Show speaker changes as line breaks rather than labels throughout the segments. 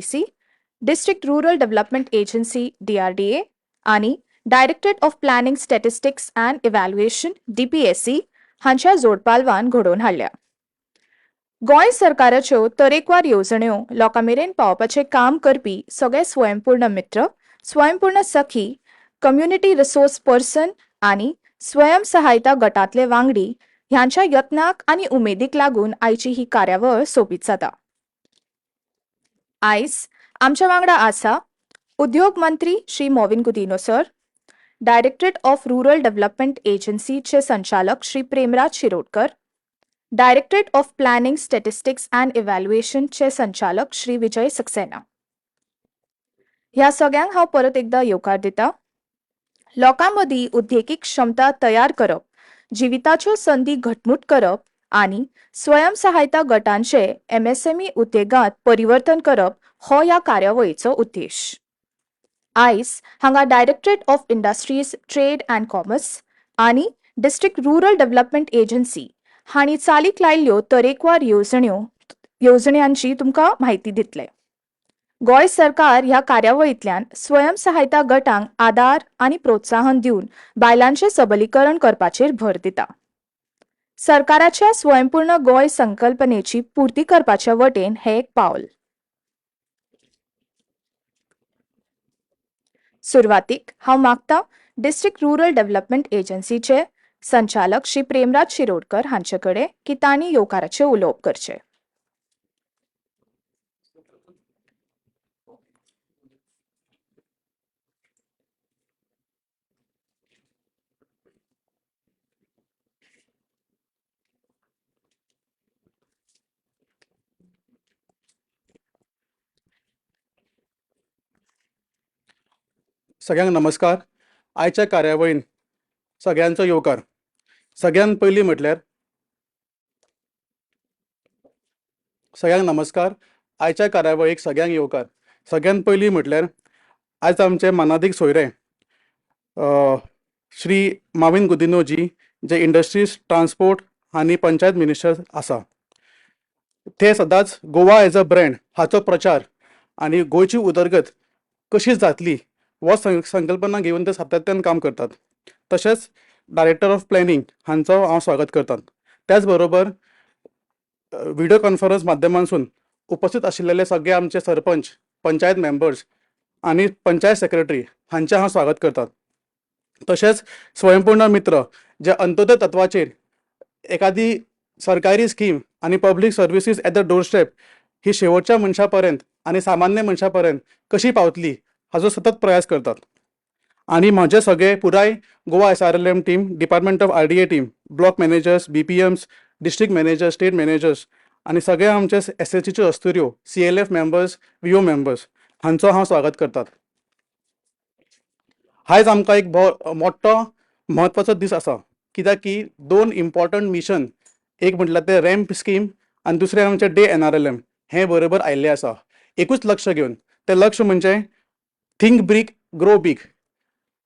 DRDC, District Rural Development Agency DRDA आणि directorate of planning statistics and evaluation DPSE हांच्या जोडपालवान घडोवन हाडल्या. गोंय सरकाराच्यो तरेकवार येवजण्यो लोकांमेरेन पावपाचें काम करपी सगळे स्वयंपूर्ण मित्र, स्वयंपूर्ण सखी, कम्युनिटी रिसोर्स पर्सन आणि स्वयंसहायता गटांतले वांगडी ह्यांच्या यत्नाक आणि उमेदीक लागून आयची ही कार्यावळ सोबीत जाता. आयज आमच्या वांगडा आसा उद्योग मंत्री Shri Mauvin Godinho sir, directorate of rural development एजन्सीचे संचालक Shri Premraj Shirodkar, directorate of planning statistics and इव्हॅल्युएशनचे संचालक श्री विजय सक्सेना. ह्या सगळ्यांक हांव परत एकदा येवकार दिता. लोकांमदीं उद्देगीक क्षमता तयार करप, जिविताच्यो संदी घटमूट करप आणि स्वयंसहायता गटांचे MSME उद्देगांत परिवर्तन करप हो ह्या कार्यावळीचो उद्देश. आयज हांगा directorate of industries, trade and commerce आणि डिस्ट्रिक्ट रुरल डेव्हलपमेंट एजन्सी हांणी चालीक लायिल्ल्यो तरेकवार येवजण्यांची तुमकां म्हायती दितले. गोंय सरकार ह्या कार्यावळींतल्यान स्वयंसहायता गटांक आदार आणि प्रोत्साहन दिवन बायलांचे सबलीकरण करपाचेर भर दिता. सरकाराच्या स्वयंपूर्ण गोंय संकल्पनेची पूर्ती करपाच्या वटेन हें एक पावल. सुरवातीक हांव मागतां डिस्ट्रिक्ट रुरल डेव्हलपमेंट एजन्सीचे संचालक श्री प्रेमराज शिरोडकर हांचे कडेन की तांणी येवकाराचें उलोवप करचें.
सगळ्यांक नमस्कार. आयच्या कार्यावळीन सगळ्यांचो येवकार. सगळ्यात पयलीं म्हटल्यार सगळ्यांक नमस्कार. आयच्या कार्यावळीक सगळ्यांक येवकार. सगळ्यात पयलीं म्हटल्यार आयज आमचे मानादीक सोयरे श्री मोविन गुदिन्हो जी, जे इंडस्ट्रीज, ट्रान्सपोर्ट आनी पंचायत मिनिस्टर आसा, ते सदांच गोवा एज अ ब्रँड हाचो प्रचार आनी गोंयची उदरगत कशी जातली हो संकल्पना घेवन ते सातत्यान काम करतात. तशेंच डायरेक्टर ऑफ प्लॅनिंग हांचो हांव स्वागत करतात. त्याच बरोबर व्हिडिओ कॉन्फरन्स माध्यमांसून उपस्थित आशिल्ले सगळे आमचे सरपंच, पंचायत मेंबर्स आनी पंचायत सेक्रेटरी हांचे हांव स्वागत करतात. तशेंच स्वयंपूर्ण मित्र जे अंत्योदय तत्वाचेर एखादी सरकारी स्कीम आनी public services at the doorstep ही शेवटच्या मनशा पर्यंत आनी सामान्य मनशा पर्यंत कशी पावतली हाचो सतत प्रयास करतात. आनी म्हजे सगळे पुराय Goa SRLM team, department of RDA team, block managers, BPMs, district managers, state managers आनी सगळे आमचे SHGच्यो अस्तुऱ्यो, CLF मेंबर्स, VO मेंबर्स हांचो हांव स्वागत करतात. आयज आमकां एक मोठो म्हत्वाचो दीस आसा, कित्याक की दोन इम्पॉर्टंट मिशन, एक म्हटल्यार ते रॅम्प स्कीम आनी दुसरें आमचे डे NRLM हे बरोबर आयिल्ले आसा. एकूच लक्ष घेवन, तें लक्ष म्हणजे think big, grow big,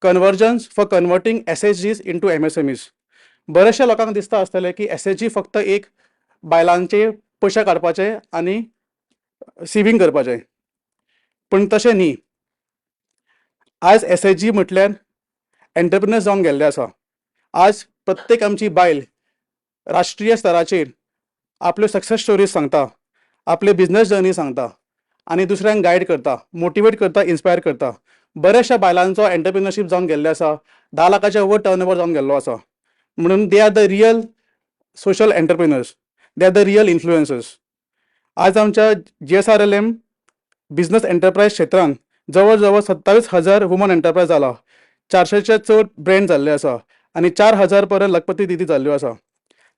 convergence for converting SHGs into MSMEs. बरेचशा लोकांक दिसता आसतलें की SHG फक्त एक बायलांचे पयशे काडपाचे आनी सेव्हिंग करपाचें, पूण तशें न्ही. आयज SHG म्हटल्यार एंटरप्रिनर्स जावन गेल्ले आसा. आज प्रत्येक आमची बायल राष्ट्रीय स्तराचेर आपल्यो सक्सेस स्टोरीज सांगता, आपले बिझनेस जर्नी सांगता आनी दुसऱ्यांक गायड करता, मोटिवेट करता, इन्स्पायर करता. बऱ्याचशा बायलांचो एंटरप्रिनरशीप जावन गेल्ले आसा, 10 लाखाच्या वर टर्नओवर जावन गेल्लो आसा. म्हणून they are the real social entrepreneurs, they are the real influencers. आज आमच्या GSRLM बिझनेस एंटरप्रायज क्षेत्रांत जवळ जवळ 27,000 वुमन एंटरप्रायज जाला, 400च्या चड ब्रँड जाल्ले आसा आनी 4,000 परत लखपती दिदी जाल्ल्यो आसा.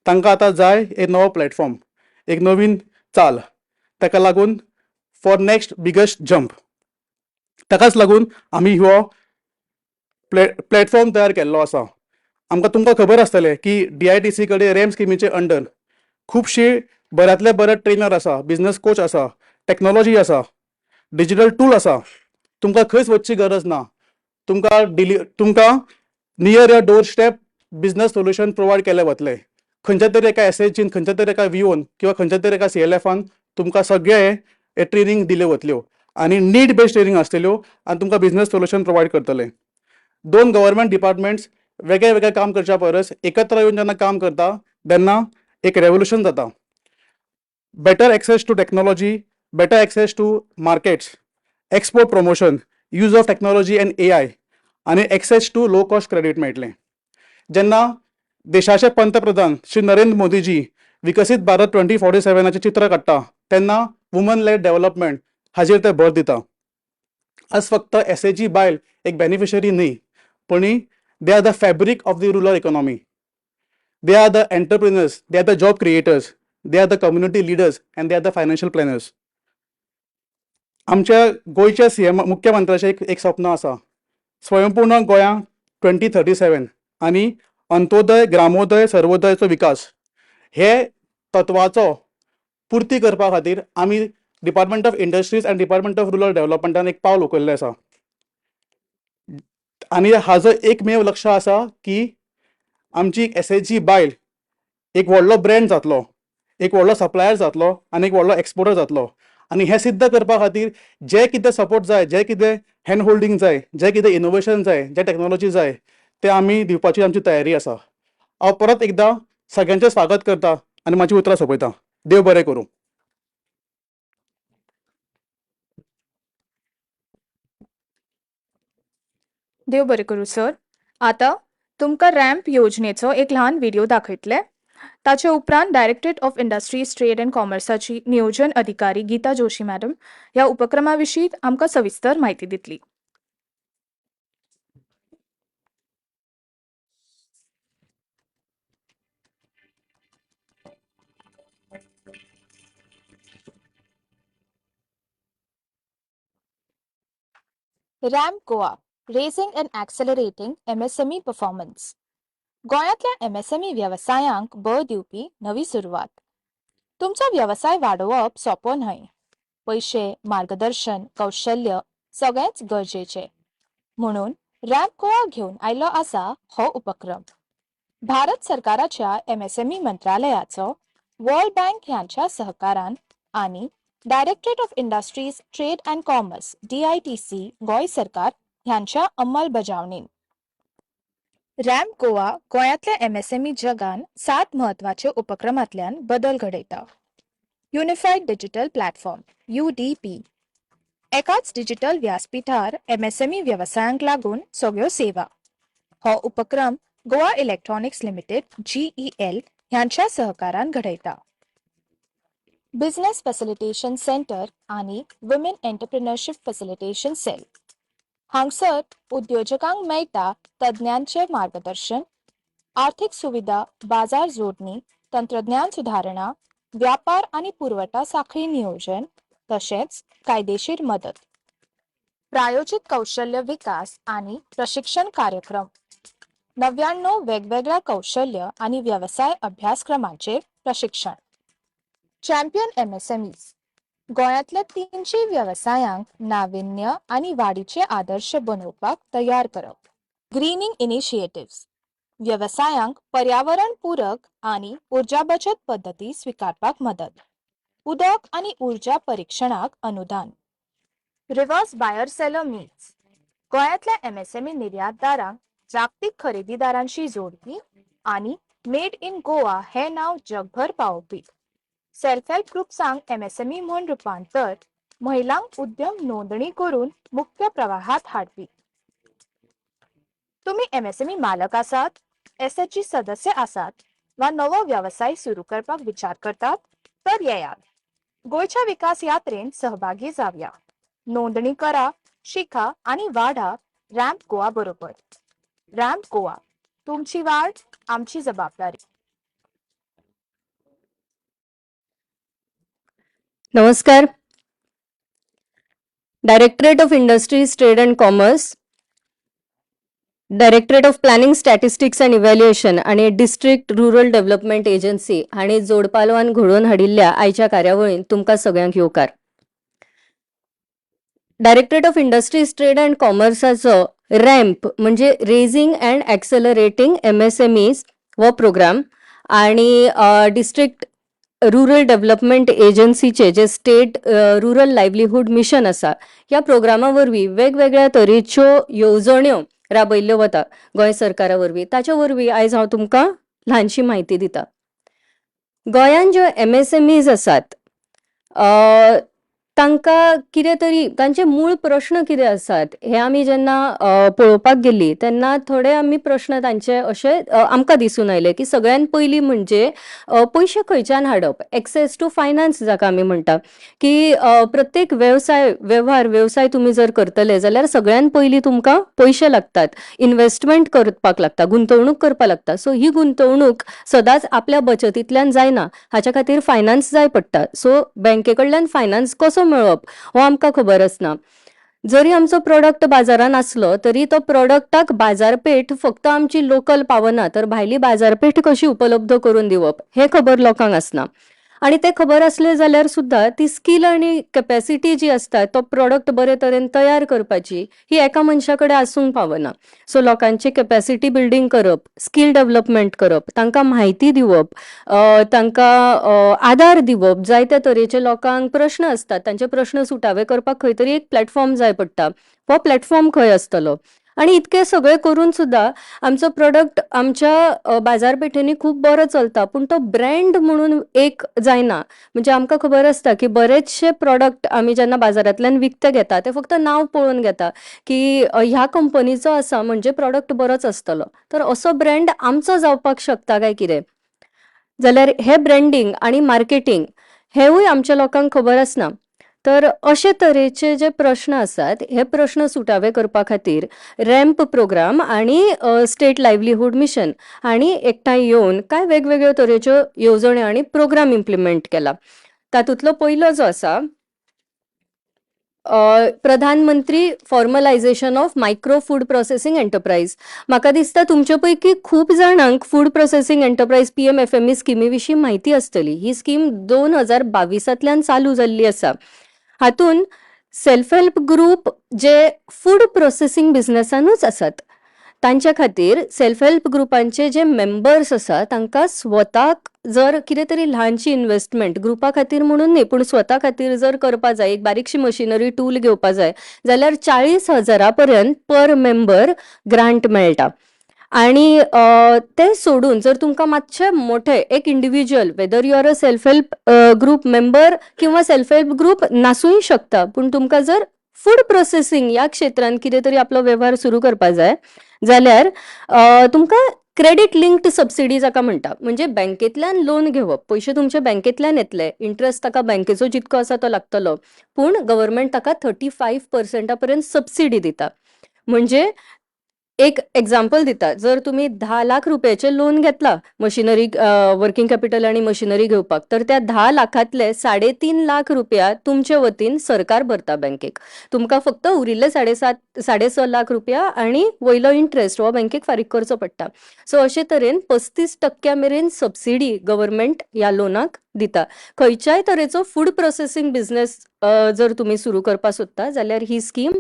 तांकां आतां जाय एक नवो प्लॅटफॉर्म, एक नवीन चाल. ताका लागून फॉर नेक्स्ट बिगेस्ट जंप, ताकाच लागून आमी हो प्लॅटफॉर्म तयार केल्लो आसा. तुमकां खबर आसतलें की DITC कडेन रॅम्प स्किमीचे अंडर खुबशे बऱ्यांतले बरे ट्रेनर आसा, बिझनेस कोच आसा, टेक्नॉलॉजी आसा, डिजिटल टूल आसा. तुमकां खंयच वचची गरज ना. तुमकां near your door step business solution provide केले वतले. खंयच्या तरी एका SHGन, खंयच्या तरी एका VOन किंवा खंयच्या तरी एका CLFन तुमकां सगळे ट्रेनिंग दिल्यो वतल्यो आनी नीड बेस्ड ट्रेनिंग आसतल्यो आनी तुमकां बिझनेस सोल्युशन प्रोवायड करतले. दोन गव्हर्मेंट डिपार्टमेंट्स वेगळे वेगळे काम करच्या परस एकत्र येवन जेन्ना काम करता तेन्ना एक रेवोल्युशन जाता. Better access to technology, better access to markets, export promotion, use of technology and AI आनी access to low cost credit मेळटलें. जेन्ना देशाचे पंतप्रधान श्री नरेंद्र मोदीजी विकसीत भारत 2047 चित्र काडटा तेन्ना वुमन लेड डेव्हलपमेंट हाजेर ते भर दिता. आज फक्त SAG बायल एक बेनिफिशरी न्ही, पण they are the fabric of the rural economy. They are the entrepreneurs, they are the job creators, they are the community leaders and they are the financial planners. आमच्या गोयच्या CM मुख्यमंत्र्याचें एक स्वप्न आसा, स्वयंपूर्ण गोंया 2037 आनी अंत्योदय, ग्रामोदय, सर्वोदयचो विकास. हे तत्वाचो पूर्ती करपा खातीर आमी department of industries and department of rural डेव्हलपमेंटान एक पावल उखल्लें आसा. आनी हाजो एकमेव लक्ष आसा की आमची SAG बायल एक व्हडलो ब्रँड जातलो, एक व्हडलो सप्लायर जातलो आनी एक व्हडलो एक्सपोर्टर जातलो. आनी हें सिद्ध करपा खातीर जे कितें सपोर्ट जाय, जे कितें हँड होल्डिंग जाय, जे कितें इनोवेशन जाय, जे टेक्नॉलॉजी जाय ते आमी दिवपाची आमची तयारी आसा. हांव परत एकदां सगळ्यांचें स्वागत करता आनी म्हाजी उतरां सोंपयता. देव बरें करूं.
देव बरें करूं सर. आतां तुमकां रॅम्प योजनेचो एक ल्हान व्हिडिओ दाखयतले. ताचे उपरांत directorate of industries trade and कॉमर्साची नियोजन अधिकारी गीता जोशी मॅडम ह्या उपक्रमा विशीं आमकां सविस्तर म्हायती दितली. Ramp Goa, raising and accelerating MSME performance. गोंयांतल्या MSME व्यवसायांक बळ दिवपी नवी सुरवात. तुमचो व्यवसाय वाडोवप सोंपो न्हय. पैशे, मार्गदर्शन, कौशल्य सगळेंच गरजेचें. म्हणून रॅम्प गोवा घेवन आयलो आसा हो उपक्रम. भारत सरकाराच्या MSME मंत्रालयाचो, वर्ल्ड बँक ह्यांच्या सहकारान आनी directorate of industries trade and commerce DITC Goa सरकार ह्यांच्या अंमलबजावणीन रॅम्प गोवा गोंयांतल्या MSME जगान 7 म्हत्वाचे उपक्रमांतल्यान बदल घडयता. Unified digital platform UDP. एकाच डिजिटल व्यासपीठार MSME व्यवसायांक लागून सगळ्यो सेवा. हो उपक्रम गोवा इलेक्ट्रॉनिक्स लिमिटेड GEL ह्यांच्या सहकारान घडयता. बिझनेस फॅसिलिटेशन सेंटर आनी वुमेन एंटरप्रिनरशिप फॅसिलिटेशन सेल. हांगसर उद्योजकांक मेळटा तज्ञांचे मार्गदर्शन, आर्थीक सुविधा, बाजार जोडणी, तंत्रज्ञान सुधारणा, व्यापार आनी पुरवठा साखळी नियोजन, तशेंच कायदेशीर मदत. प्रायोजित कौशल्य विकास आनी प्रशिक्षण कार्यक्रम. 99 वेगवेगळ्या कौशल्य आनी व्यवसाय अभ्यासक्रमांचेर प्रशिक्षण. Champion MSMEs. गोंयांतल्या 300 व्यवसायांक नाविन्य आनी वाडीचे आदर्श बनोवपाक तयार करप. Grinning initiatives. व्यवसायांक पर्यावरण पूरक आनी उर्जा बचत पद्दती स्वीकारपाक मदत. उदक आनी उर्जा परीक्षणाक अनुदान. Reverse buyer seller meets. गोंयांतल्या MSME निर्यातदारांक जागतीक खरेदीदारांशी जोडपी आनी मेड इन गोवा हे नाव जगभर पावोवपी. सेल्फ हेल्प ग्रुप्सांक MSME म्हूण रुपांतर, महिलांक उद्यम नोंदणी करून मुख्य प्रवाहात हाडपी. तुम्ही MSME मालक आसात, SHG सदस्य आसात वा नवो व्यवसाय सुरू करपाक विचार करतात तर येयात. गोयच्या विकास यात्रेन सहभागी जावया. नोंदणी करा, शिका आनी वाढा रॅम्प गोवा बरोबर. रॅम्प गोवा, तुमची वाढ आमची जबाबदारी.
नमस्कार. Directorate of industries trade and commerce, directorate of planning statistics and evaluation आणि डिस्ट्रिक्ट रुरल डेव्हलपमेंट एजन्सी हांणी जोडपालवान घडोवन हाडिल्ल्या आयच्या कार्यावळीन तुमकां सगळ्यांक येवकार. Directorate of industries trade and कॉमर्साचो रॅम्प म्हणजे रेझिंग अँड ॲक्सेलरेटिंग MSMEs हो प्रोग्राम आणि डिस्ट्रिक्ट रुरल डेव्हलपमेंट एजन्सीचे जे स्टेट रुरल लायव्हलीहूड मिशन आसा ह्या प्रोग्रामा वरवीं वेगवेगळ्या तरेच्यो येवजण्यो राबयल्ल्यो वता गोंय सरकारा वरवीं. ताच्या वरवीं आयज हांव तुमकां ल्हानशी म्हायती दिता. गोंयान ज्यो MSMEs आसात तांकां कितें तरी तांचे मूळ प्रश्न कितें आसात हे आमी जेन्ना पळोवपाक गेली तेन्ना थोडे आमी प्रश्न तांचे अशे आमकां दिसून आयले की सगळ्यान पयलीं म्हणजे पयशे खंयच्यान हाडप, एक्सेस टू फायनान्स जाका आमी म्हणटा की प्रत्येक व्यवसाय तुमी जर करतले जाल्यार सगळ्यान पयलीं तुमकां पयशे लागतात, इन्व्हेस्टमेंट करपाक लागता, गुंतवणूक करपाक लागता. सो ही गुंतवणूक सदांच आपल्या बचतींतल्यान जायना, हाच्या खातीर फायनान्स जाय पडटा. सो बँके कडल्यान फायनान्स कसो मेळप हो आमकां खबर आसना. जरी आमचो प्रोडक्ट बाजारान आसलो तरी तो प्रोडक्टाक बाजारपेठ फक्त आमची लोकल पावना तर भायली बाजारपेठ कशी उपलब्ध करून दिवप हे खबर लोकांक आसना. आणि ते खबर असले जाल्यार सुद्धा ती स्किल आणि कॅपॅसिटी जी असता तो प्रोडक्ट बरे तरेन तयार करपाची ही एका मनशा कडेन आसूंक पावना. सो लोकांची कॅपॅसिटी बिल्डिंग करप, स्किल डेव्हलपमेंट करप, तांकां म्हायती दिवप, तांकां आदार दिवप, जायत्या तरेचे लोकांक प्रश्न असतात तांचे प्रश्न सुटावे करपाक खंय तरी एक प्लॅटफॉर्म जाय पडटा. हो प्लॅटफॉर्म खंय आसतलो आणि इतके सगळे करून सुद्धा आमचो प्रोडक्ट आमच्या बाजारपेठेनी खूप बरो चलता पूण तो ब्रँड म्हणून एक जायना. म्हणजे आमकां खबर आसता की बरेचशे प्रोडक्ट आमी जेन्ना बाजारांतल्यान विकते घेता ते फक्त नांव पळोवन घेता की ह्या कंपनीचो आसा म्हणजे प्रोडक्ट बरोच आसतलो. तर असो ब्रँड आमचो जावपाक शकता काय कितें जाल्यार हे ब्रँडिंग आणि मार्केटिंग हेवूय आमच्या लोकांक खबर आसना. तर अशे तरेचे जे प्रश्न आसात हे प्रश्न सुटावे करपा खातीर रॅम्प प्रोग्राम आणि स्टेट लायव्हलीहूड मिशन हांणी एकठांय येवन काय वेगवेगळ्यो तरेच्यो येवजण्यो आणि प्रोग्राम इम्प्लिमेंट केला. तातूंतलो पयलो जो आसा प्रधानमंत्री formalisation of micro food processing enterprise. म्हाका दिसता तुमचे पैकी खूप जाणांक फूड प्रोसेसिंग एंटरप्राइज PMFME स्किमी विशीं माहिती आसतली. ही स्कीम 2022 चालू जाल्ली आसा. हातून सेल्फ हेल्प ग्रुप जे फूड प्रोसेसिंग बिझनेसानूच आसात तांच्या खातीर सेल्फ हेल्प ग्रुपांचे जे मेंबर्स आसा तांकां स्वताक जर कितें तरी ल्हानशी इन्व्हेस्टमेंट ग्रुपा खातीर म्हणून न्ही पूण स्वता खातीर जर करपा जाय, एक बारीकशी मशिनरी टूल घेवपा जाय जाल्यार 40,000 पर्यंत पर मेंबर ग्रांट मेळटा. आणि ते सोडून जर तुमकां मातशे मोठे एक individual whether you are a self help group member किंवा सेल्फ हेल्प ग्रुप नासूय शकता पूण तुमकां जर फूड प्रोसेसिंग ह्या क्षेत्रांत कितें तरी आपलो वेव्हार सुरू करपा जाय जाल्यार तुमकां क्रेडिट लिंक्ड सबसिडी जाका म्हणटा म्हणजे बँकेतल्यान लोन घेवप, पयशे तुमचे बँकेतल्यान येतले, इंट्रस्ट ताका बँकेचो जितको आसा तो लागतलो पूण गव्हर्नमेंट ताका 35% पर्यंत सबसिडी दिता. म्हणजे एक एक्झाम्पल दिता, जर तुम्ही 10 लाख रुपयाचे लोन घेतला मशिनरी वर्किंग कॅपिटल आणि मशिनरी घेवपाक तर त्या 10 लाखातले 3.5 लाख रुपया तुमच्या वतीन सरकार भरता बँकेक. तुमकां फक्त उरिल्ले 6.5 लाख रुपया आणि वयलो इंट्रस्ट हो बँकेक फारीक करचो पडटा. सो अशे तरेन 35% मेरेन सबसिडी गव्हर्नमेंट ह्या लोनाक दिता. खंयच्याय तरेचो फूड प्रोसेसिंग बिझनेस जर तुम्ही सुरू करपा सोदता जाल्यार ही स्कीम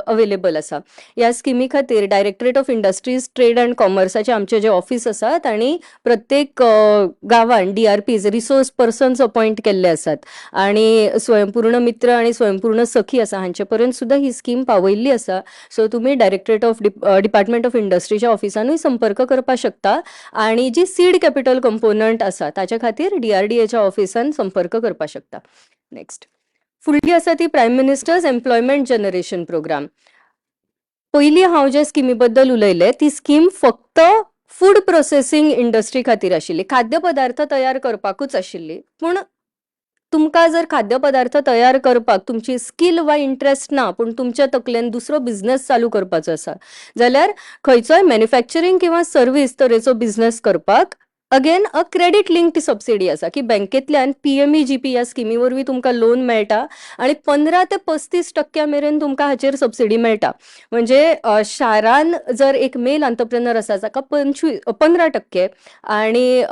अवेलेबल आसा. ह्या स्किमी खातीर directorate of industries trade and कॉमर्साचे आमचे जे ऑफिस आसात आणि प्रत्येक गांवांत DRPs रिसोर्स पर्सन्स अपॉइंट केल्ले आसात आणि स्वयंपूर्ण मित्र आणि स्वयंपूर्ण सखी आसा हांचे पर्यंत सुद्धा ही स्कीम पावयल्ली आसा. सो तुम्ही डायरेक्टरेट ऑफ डिपार्टमेंट ऑफ इंडस्ट्रीच्या ऑफिसानूय संपर्क करपा शकता आणि जी सीड कॅपिटल कंपोनंट आसा ताच्या खातीर DRDAच्या ऑफिसान संपर्क करपा शकता. नेक्स्ट फुडली आसा ती prime ministers employment generation programme. पयलीं हांव जे स्किमी बद्दल उलयले ती स्कीम फक्त फूड प्रोसेसिंग इंडस्ट्री खातीर आशिल्ली, खाद्यपदार्थ तयार करपाकूच आशिल्ली. पूण तुमकां जर खाद्यपदार्थ तयार करपाक तुमची स्किल वा इंट्रस्ट ना पूण तुमच्या तकलेन दुसरो बिझनेस चालू करपाचो आसा जाल्यार खंयचोय मॅन्युफॅक्चरिंग किंवा सर्वीस तरेचो बिझनेस करपाक अगेन क्रेडिट लिंक्ड सबसिडी आसा की बँकेतल्यान PMEGP ह्या स्किमी वरवीं तुमकां लोन मेळटा आणि 15 ते 35% मेरेन तुमकां हाचेर सबसिडी मेळटा. म्हणजे शारान जर एक मेल एंटरप्रेनर आसा जाका 15% आणि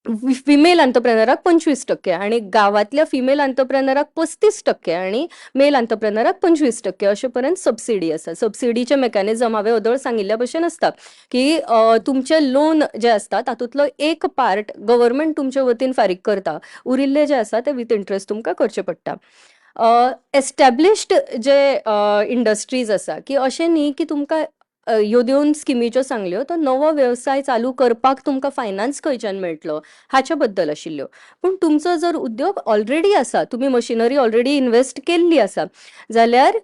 फिमेल अंतरप्रेनराक 25% आणि गावातल्या फिमेल अंतरप्रेनराक 35% आणि मेल अंतरप्रेनराक 25% अशे पर्यंत सबसिडी आसा. सबसिडीचे मेकॅनिझम हांवें वदळ सांगिल्ल्या भशेन आसता की तुमचे लोन जे आसता तातूंतलो एक पार्ट गव्हर्नमेंट तुमच्या वतीन फारीक करता, उरिल्ले जे आसा ते विथ इंटरेस्ट तुमकां करचे पडटा. एस्टॅब्लिश्ड जे इंडस्ट्रीज आसा की अशें न्ही की तुमकां ह्यो दोन स्किमीच्यो सांगल्यो तो नवो वेवसाय चालू करपाक तुमकां फायनान्स खंयच्यान मेळटलो हाच्या बद्दल आशिल्ल्यो. पूण तुमचो जर उद्योग ऑलरेडी आसा, तुमी मशिनरी ऑलरेडी इन्वेस्ट केल्ली आसा जाल्यार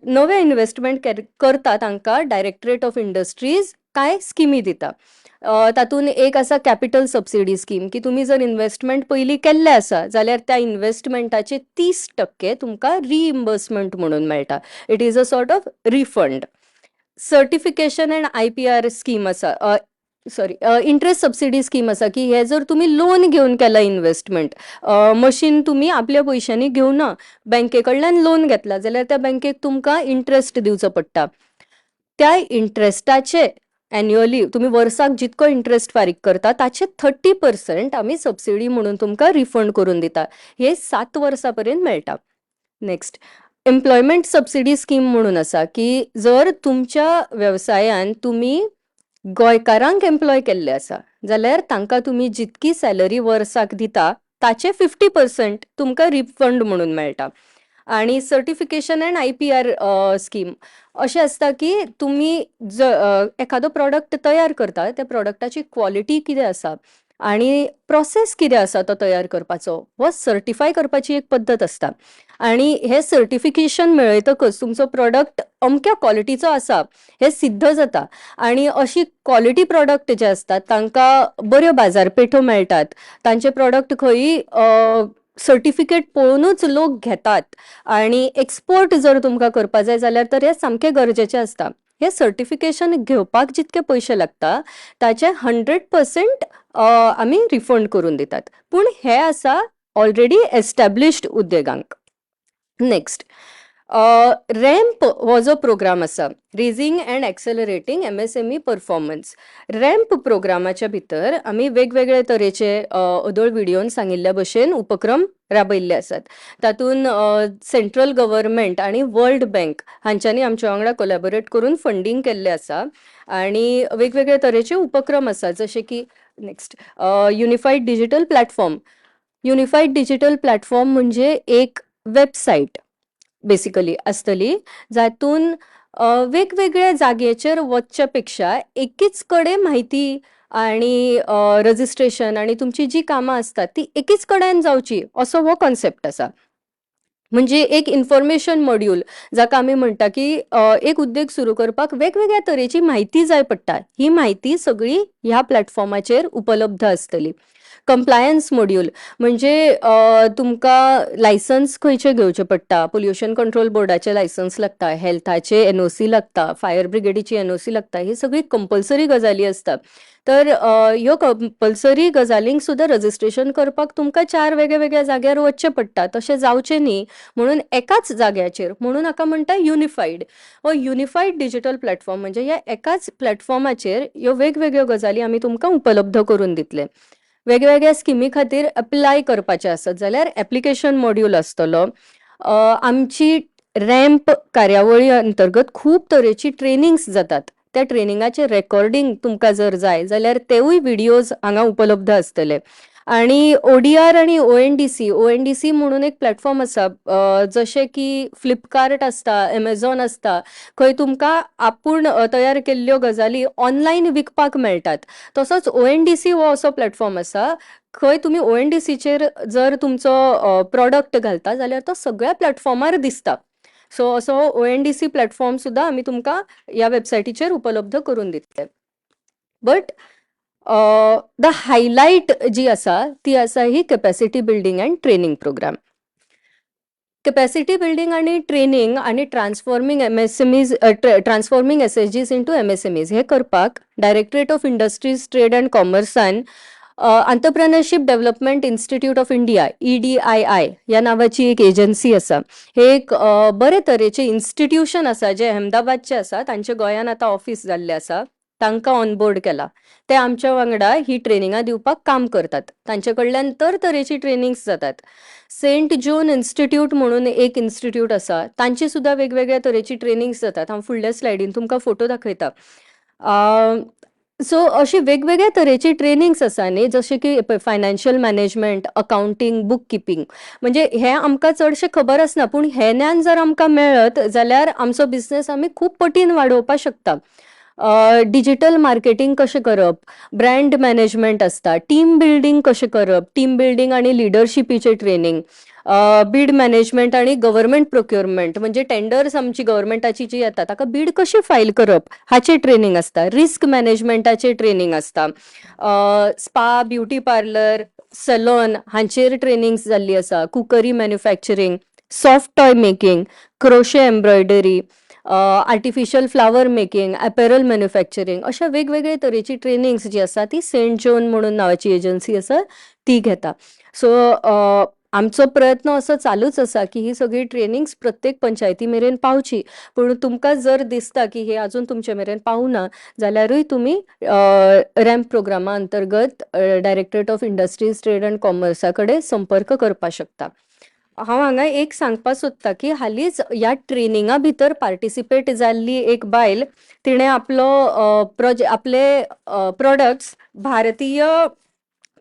नवे इन्वेस्टमेंट करता तांकां डायरेक्टरेट ऑफ इंडस्ट्रीज कांय स्किमी दिता. तातूंत एक आसा कॅपिटल सबसिडी स्कीम की तुमी जर इन्वेस्टमेंट पयलीं केल्लें आसा जाल्यार त्या इन्वेस्टमेंटाचे 30% तुमकां रिइम्बर्समेंट म्हणून मेळटा. It is a sort of refund. Certification and IPR scheme आसा, इंटरेस्ट सबसिडी स्कीम आसा की हे जर तुम्ही लोन घेवन केला इन्वेस्टमेंट, मशीन तुम्ही आपल्या पयशांनी घेवना, बँके कडल्यान लोन घेतला जाल्यार त्या बँकेक तुमकां इंटरेस्ट दिवचो पडटा. त्या इंटरेस्टाचे एन्युअली तुम्ही वर्साक जितको इंटरेस्ट फारीक करता ताचे 30% आमी सबसिडी म्हणून तुमकां रिफंड करून दिता. हे 7 वर्सां पर्यंत मेळटा. नेक्स्ट एम्प्लॉयमेंट सबसिडी स्कीम म्हणून आसा की जर तुमच्या व्यवसायान तुम्ही गोंयकारांक एम्प्लॉय केल्ले आसा जाल्यार तांकां तुमी जितकी सॅलरी वर्साक दिता ताचे 50% तुमकां रिफंड म्हणून मेळटा. आणि सर्टिफिकेशन अँड IPR स्कीम अशें आसता की तुमी एखादो प्रॉडक्ट तयार करता त्या प्रॉडक्टाची क्वॉलिटी कितें आसा आणि प्रोसेस कितें आसा तो तयार करपाचो हो सर्टिफाय करपाची एक पद्दत आसता. आणि हे सर्टिफिकेशन मेळयतकच तुमचो प्रॉडक्ट अमक्या क्वॉलिटीचो आसा हे सिद्ध जाता. आणि अशी क्वॉलिटी प्रॉडक्ट जे असतात तांकां बऱ्यो बाजारपेठो मेळटात. तांचे प्रॉडक्ट खंयी सर्टिफिकेट पळोवनूच लोक घेतात. आणि एक्सपोर्ट जर तुमकां करपा जाय जाल्यार तर हे सामकें गरजेचें आसता. हे सर्टिफिकेशन घेवपाक जितके पयशे लागता ताचे 100% आमी रिफंड करून दितात. पूण हे आसा ऑलरेडी एस्टॅब्लिश्ड उद्देगांक. नेक्स्ट रॅम्प हो जो प्रोग्राम आसा, raising and accelerating MSME performance. Ramp प्रोग्रामाच्या भितर आमी वेगवेगळे तरेचे अदळ व्हिडिओन सांगिल्ल्या भशेन उपक्रम राबयल्ले आसात. तातूंत सेंट्रल गव्हर्नमेंट आणि वर्ल्ड बँक हांच्यांनी आमच्या वांगडा कोलॅबोरेट करून फंडिंग केल्लें आसा. आणि वेगवेगळे तरेचे उपक्रम आसात जशे की next unified digital platform. Unified digital platform म्हणजे एक वेबसाईट बेसिकली आसतली जातून वेगवेगळ्या जाग्याचेर वचच्या पेक्षा एकीच कडेन म्हायती आणि रजिस्ट्रेशन आणि तुमची जी कामां असतात ती एकीच कडेन जावची असो हो कॉन्सेप्ट आसा. म्हणजे एक इन्फॉर्मेशन मॉड्यूल जाका आमी म्हणटा की एक उद्योग सुरू करपाक वेगवेगळ्या तरेची म्हायती जाय पडटा. ही म्हायती सगळी ह्या प्लॅटफॉर्माचेर उपलब्ध आसतली. कंप्लायन्स मॉड्यूल म्हणजे तुमकां लायसन्स खंयचे घेवचे पडटा, पोल्युशन कंट्रोल बोर्डाचे लायसन्स लागता, हेल्थाचे NOC लागता, फायर ब्रिगेडीची NOC लागता. ही सगळी कंपल्सरी गजाली असता. तर ह्यो कंपल्सरी गजालींक सुद्दां रजिस्ट्रेशन करपाक तुमकां 4 वेगवेगळ्या जाग्यार वचचें पडटा. तशें जावचें न्ही म्हणून एकाच जाग्याचेर, म्हणून हाका म्हणटा युनिफाईड. हो युनिफाईड डिजिटल प्लॅटफॉर्म म्हणजे ह्या एकाच प्लॅटफॉर्माचेर ह्यो वेगवेगळ्यो गजाली आमी तुमकां उपलब्ध करून दितले. वेगवेगळ्या स्किमी खातीर अप्लाय करपाचें आसत जाल्यार एप्लिकेशन मॉड्यूल आसतलो. आमची रॅम्प कार्यावळी अंतर्गत खूब तरेची ट्रेनिंग्स जातात. त्या ट्रेनिंगाचे रेकॉर्डिंग तुमकां जर जाय जाल्यार तेवूय व्हिडिओज हांगा उपलब्ध आसतले. आणि ODR आणि ONDC म्हणून एक प्लॅटफॉर्म आसा जशें की फ्लिपकार्ट आसता, Amazon आसता, खंय तुमकां आपूण तयार केल्ल्यो गजाली ऑनलायन विकपाक मेळटात. तसोच ONDC हो असो प्लॅटफॉर्म आसा खंय तुमी ONDCचेर जर तुमचो प्रॉडक्ट घालता जाल्यार तो सगळ्या प्लॅटफॉर्मार दिसता. सो असो ONDC प्लॅटफॉर्म सुद्दां आमी तुमकां ह्या वेबसायटीचेर उपलब्ध करून दितले. बट द हायलायट जी आसा ती आसा ही capacity building and training program. Capacity building आणि ट्रेनिंग आणि ट्रान्सफॉर्मिंग SHGs इंटू MSMEs हे करपाक directorate of industries trade and कॉमर्सान entrepreneurship development institute of India EDII या नावाची एक एजन्सी आसा. हे एक बरे तरेचे इन्स्टिट्यूशन आसा जे अहमदाबादचे आसा, तांचे गोंयान आतां ऑफिस जाल्ले आसा. तांकां ऑनबोर्ड केला. ते आमच्या वांगडा ही ट्रेनिंगां दिवपाक काम करतात. तांचे कडल्यान तरेची ट्रेनिंग्स जातात. सेंट जॉन इन्स्टिट्यूट म्हणून एक इन्स्टिट्यूट आसा, तांची सुद्धा वेगवेगळ्या तरेची ट्रेनिंग्स जातात. हांव फुडल्या स्लायडीन तुमकां फोटो दाखयता. सो अशी वेगवेगळ्या तरेची ट्रेनिंग्स आसा न्ही, जशें की financial management, accounting, book keeping. म्हणजे हे आमकां चडशें खबर आसना, पूण हें ज्ञान जर आमकां मेळत जाल्यार आमचो बिझनेस आमी खूब पटीन वाडोवपाक शकता. डिजिटल मार्केटिंग कशें करप, ब्रँड मॅनेजमेंट आसता, टीम बिल्डिंग कशें करप, टीम बिल्डिंग आनी लिडरशिपीचें ट्रेनिंग, बीड मॅनेजमेंट आनी गव्हर्मेंट प्रोक्युरमेंट, म्हणजे टेंडर्स आमची गव्हर्मेंटाची जी येता ताका बीड कशी फायल करप हाचे ट्रेनिंग आसता. रिस्क मॅनेजमेंटाचे ट्रेनिंग आसता. स्पा, ब्युटी पार्लर, सलॉन हांचेर ट्रेनिंग्स जाल्ली आसा. Cookery manufacturing, soft toy making, crochet embroidery, artificial flower making, apparel manufacturing, अशा वेगवेगळे तरेची ट्रेनिंग्स जी आसा ती सेंट जॉन म्हणून नांवाची एजन्सी आसा ती घेता. सो आमचो प्रयत्न असो चालूच आसा की ही सगळी ट्रेनिंग्स प्रत्येक पंचायती मेरेन पावची. पूण तुमकां जर दिसता की हे अजून तुमचे मेरेन पावना जाल्यारूय तुमी रॅम्प प्रोग्रामा अंतर्गत directorate of industries, trade and कॉमर्सा कडेन संपर्क करपाक शकता. हांव हांगा एक सांगपाक सोदता की हालींच ह्या ट्रेनिंगा भितर पार्टिसिपेट जाल्ली एक बायल, तिणें आपले प्रोडक्ट्स भारतीय